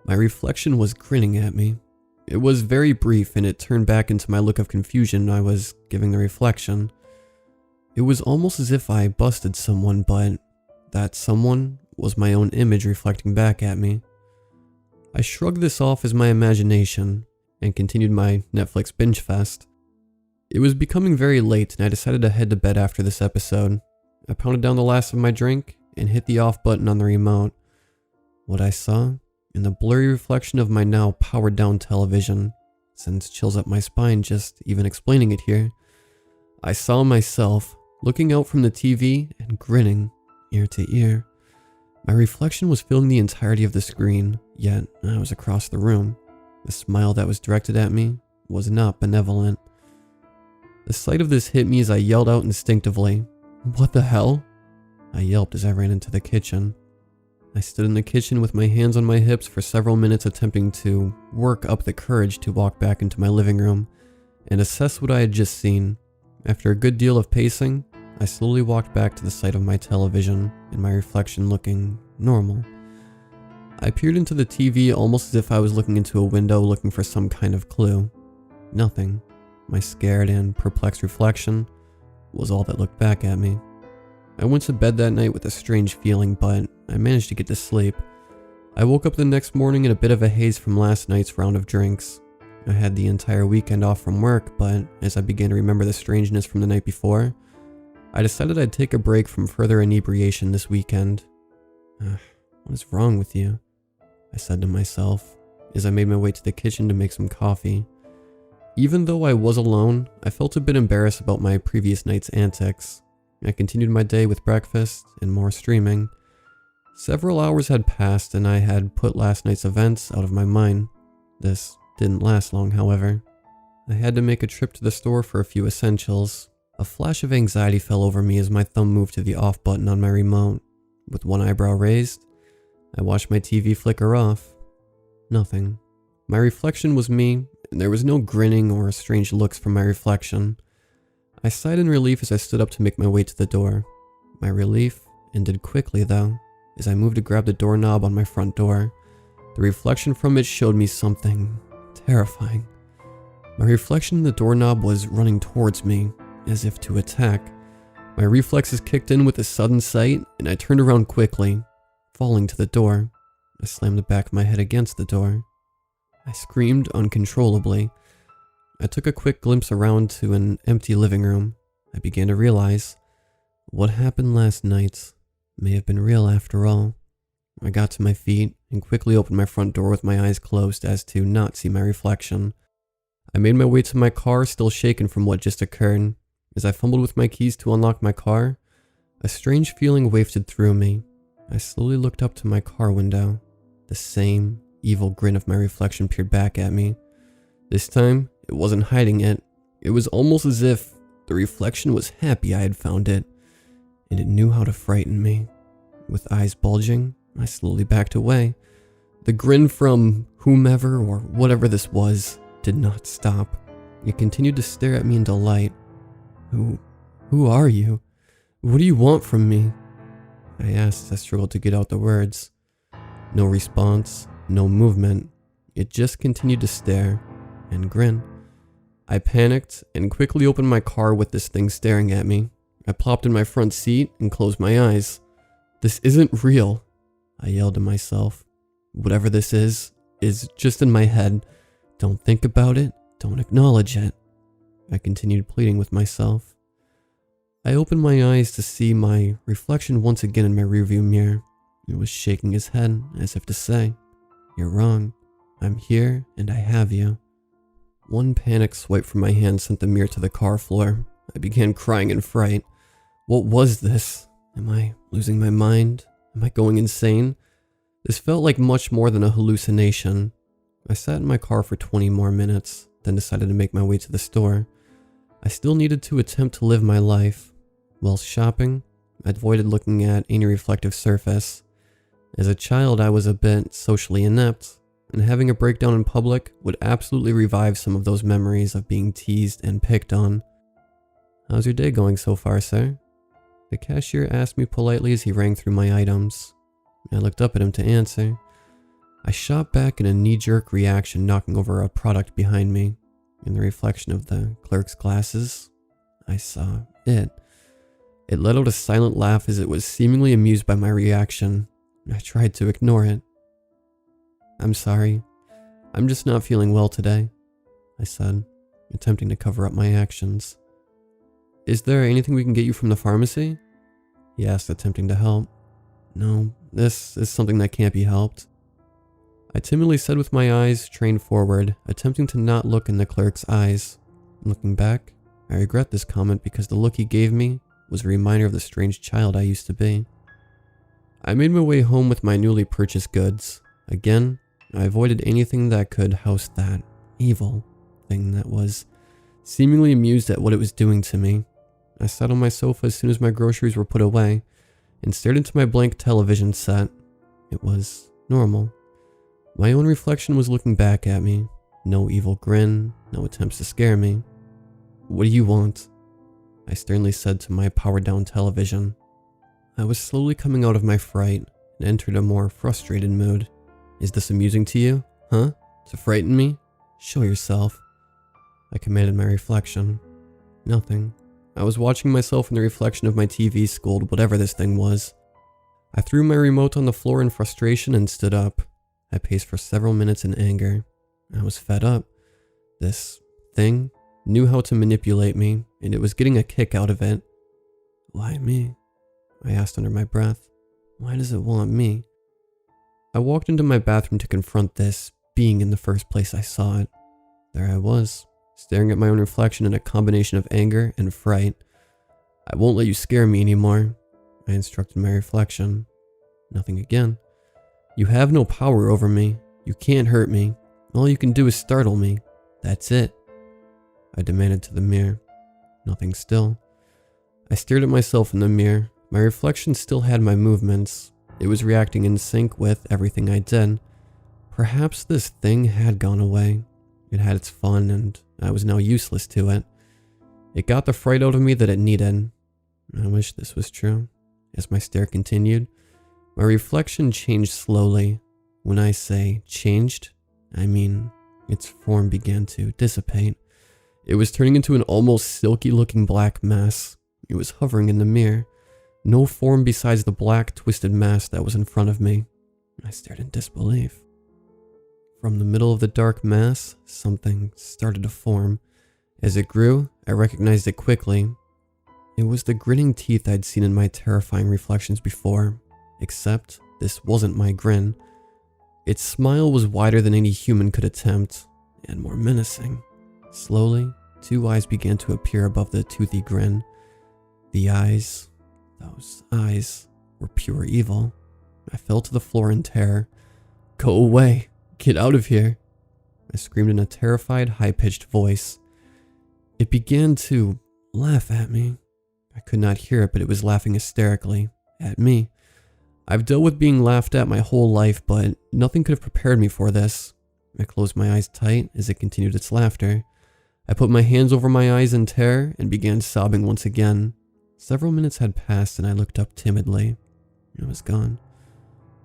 my reflection was grinning at me. It was very brief and it turned back into my look of confusion I was giving the reflection. It was almost as if I busted someone, but that someone was my own image reflecting back at me. I shrugged this off as my imagination and continued my Netflix binge fest. It was becoming very late and I decided to head to bed after this episode. I pounded down the last of my drink and hit the off button on the remote. What I saw, in the blurry reflection of my now powered down television, sends chills up my spine just even explaining it here. I saw myself looking out from the TV and grinning ear to ear. My reflection was filling the entirety of the screen, yet I was across the room. The smile that was directed at me was not benevolent. The sight of this hit me as I yelled out instinctively, "What the hell?" I yelped as I ran into the kitchen. I stood in the kitchen with my hands on my hips for several minutes attempting to work up the courage to walk back into my living room and assess what I had just seen. After a good deal of pacing, I slowly walked back to the site of my television and my reflection looking normal. I peered into the TV almost as if I was looking into a window looking for some kind of clue. Nothing. My scared and perplexed reflection was all that looked back at me. I went to bed that night with a strange feeling, but I managed to get to sleep. I woke up the next morning in a bit of a haze from last night's round of drinks. I had the entire weekend off from work, but as I began to remember the strangeness from the night before, I decided I'd take a break from further inebriation this weekend. What is wrong with you? I said to myself as I made my way to the kitchen to make some coffee. Even though I was alone, I felt a bit embarrassed about my previous night's antics. I continued my day with breakfast and more streaming. Several hours had passed and I had put last night's events out of my mind. This didn't last long, however. I had to make a trip to the store for a few essentials. A flash of anxiety fell over me as my thumb moved to the off button on my remote. With one eyebrow raised, I watched my TV flicker off. Nothing. My reflection was me, and there was no grinning or strange looks from my reflection. I sighed in relief as I stood up to make my way to the door. My relief ended quickly, though, as I moved to grab the doorknob on my front door. The reflection from it showed me something terrifying. My reflection in the doorknob was running towards me, as if to attack. My reflexes kicked in with a sudden sight, and I turned around quickly, falling to the door. I slammed the back of my head against the door. I screamed uncontrollably. I took a quick glimpse around to an empty living room. I began to realize what happened last night may have been real after all. I got to my feet and quickly opened my front door with my eyes closed as to not see my reflection. I made my way to my car, still shaken from what just occurred. As I fumbled with my keys to unlock my car, a strange feeling wafted through me. I slowly looked up to my car window. The same evil grin of my reflection peered back at me. This time, it wasn't hiding it. It was almost as if the reflection was happy I had found it, and it knew how to frighten me. With eyes bulging, I slowly backed away. The grin from whomever or whatever this was did not stop. It continued to stare at me in delight. Who are you? What do you want from me? I asked as I struggled to get out the words. No response, no movement. It just continued to stare and grin. I panicked and quickly opened my car with this thing staring at me. I plopped in my front seat and closed my eyes. This isn't real, I yelled to myself. Whatever this is just in my head. Don't think about it, don't acknowledge it. I continued pleading with myself. I opened my eyes to see my reflection once again in my rearview mirror. It was shaking his head as if to say, "You're wrong. I'm here and I have you." One panic swipe from my hand sent the mirror to the car floor. I began crying in fright. What was this? Am I losing my mind? Am I going insane? This felt like much more than a hallucination. I sat in my car for 20 more minutes, then decided to make my way to the store. I still needed to attempt to live my life. While shopping, I avoided looking at any reflective surface. As a child, I was a bit socially inept, and having a breakdown in public would absolutely revive some of those memories of being teased and picked on. "How's your day going so far, sir?" The cashier asked me politely as he rang through my items. I looked up at him to answer. I shot back in a knee-jerk reaction, knocking over a product behind me. In the reflection of the clerk's glasses, I saw it. It let out a silent laugh as it was seemingly amused by my reaction. I tried to ignore it. "I'm sorry. I'm just not feeling well today," I said, attempting to cover up my actions. "Is there anything we can get you from the pharmacy?" he asked, attempting to help. "No, this is something that can't be helped," I timidly said with my eyes trained forward, attempting to not look in the clerk's eyes. Looking back, I regret this comment because the look he gave me was a reminder of the strange child I used to be. I made my way home with my newly purchased goods. Again, I avoided anything that could house that evil thing that was seemingly amused at what it was doing to me. I sat on my sofa as soon as my groceries were put away and stared into my blank television set. It was normal. My own reflection was looking back at me. No evil grin, no attempts to scare me. "What do you want?" I sternly said to my powered-down television. I was slowly coming out of my fright and entered a more frustrated mood. "Is this amusing to you? Huh? To frighten me? Show yourself," I commanded my reflection. Nothing. I was watching myself in the reflection of my TV scold whatever this thing was. I threw my remote on the floor in frustration and stood up. I paced for several minutes in anger. I was fed up. This thing knew how to manipulate me, and it was getting a kick out of it. "Why me?" I asked under my breath. "Why does it want me?" I walked into my bathroom to confront this being in the first place I saw it. There I was, staring at my own reflection in a combination of anger and fright. "I won't let you scare me anymore," I instructed my reflection. Nothing again. "You have no power over me. You can't hurt me. All you can do is startle me. That's it," I demanded to the mirror. Nothing still. I stared at myself in the mirror. My reflection still had my movements. It was reacting in sync with everything I did. Perhaps this thing had gone away. It had its fun, and I was now useless to it. It got the fright out of me that it needed. I wish this was true. As my stare continued, my reflection changed slowly. When I say changed, I mean its form began to dissipate. It was turning into an almost silky-looking black mass. It was hovering in the mirror. No form besides the black, twisted mass that was in front of me. I stared in disbelief. From the middle of the dark mass, something started to form. As it grew, I recognized it quickly. It was the grinning teeth I'd seen in my terrifying reflections before, except this wasn't my grin. Its smile was wider than any human could attempt, and more menacing. Slowly, two eyes began to appear above the toothy grin. The eyes, those eyes, were pure evil. I fell to the floor in terror. "Go away! Get out of here!" I screamed in a terrified, high-pitched voice. It began to laugh at me. I could not hear it, but it was laughing hysterically at me. I've dealt with being laughed at my whole life, but nothing could have prepared me for this. I closed my eyes tight as it continued its laughter. I put my hands over my eyes in terror and began sobbing once again. Several minutes had passed and I looked up timidly. It was gone.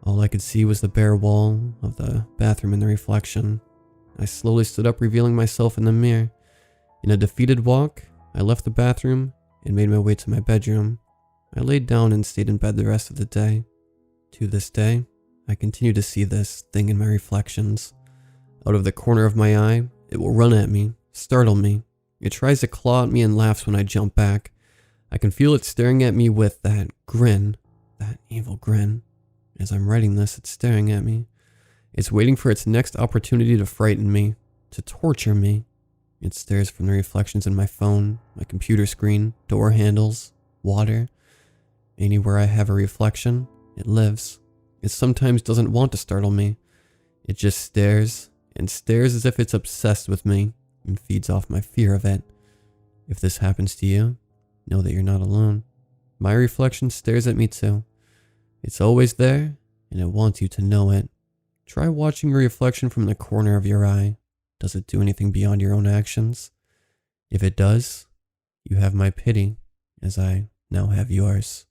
All I could see was the bare wall of the bathroom in the reflection. I slowly stood up, revealing myself in the mirror. In a defeated walk, I left the bathroom and made my way to my bedroom. I laid down and stayed in bed the rest of the day. To this day, I continue to see this thing in my reflections. Out of the corner of my eye, it will run at me, startle me. It tries to claw at me and laughs when I jump back. I can feel it staring at me with that grin, that evil grin. As I'm writing this, it's staring at me. It's waiting for its next opportunity to frighten me, to torture me. It stares from the reflections in my phone, my computer screen, door handles, water. Anywhere I have a reflection, it lives. It sometimes doesn't want to startle me. It just stares and stares as if it's obsessed with me and feeds off my fear of it. If this happens to you, know that you're not alone. My reflection stares at me too. It's always there, and it wants you to know it. Try watching your reflection from the corner of your eye. Does it do anything beyond your own actions? If it does, you have my pity, as I now have yours.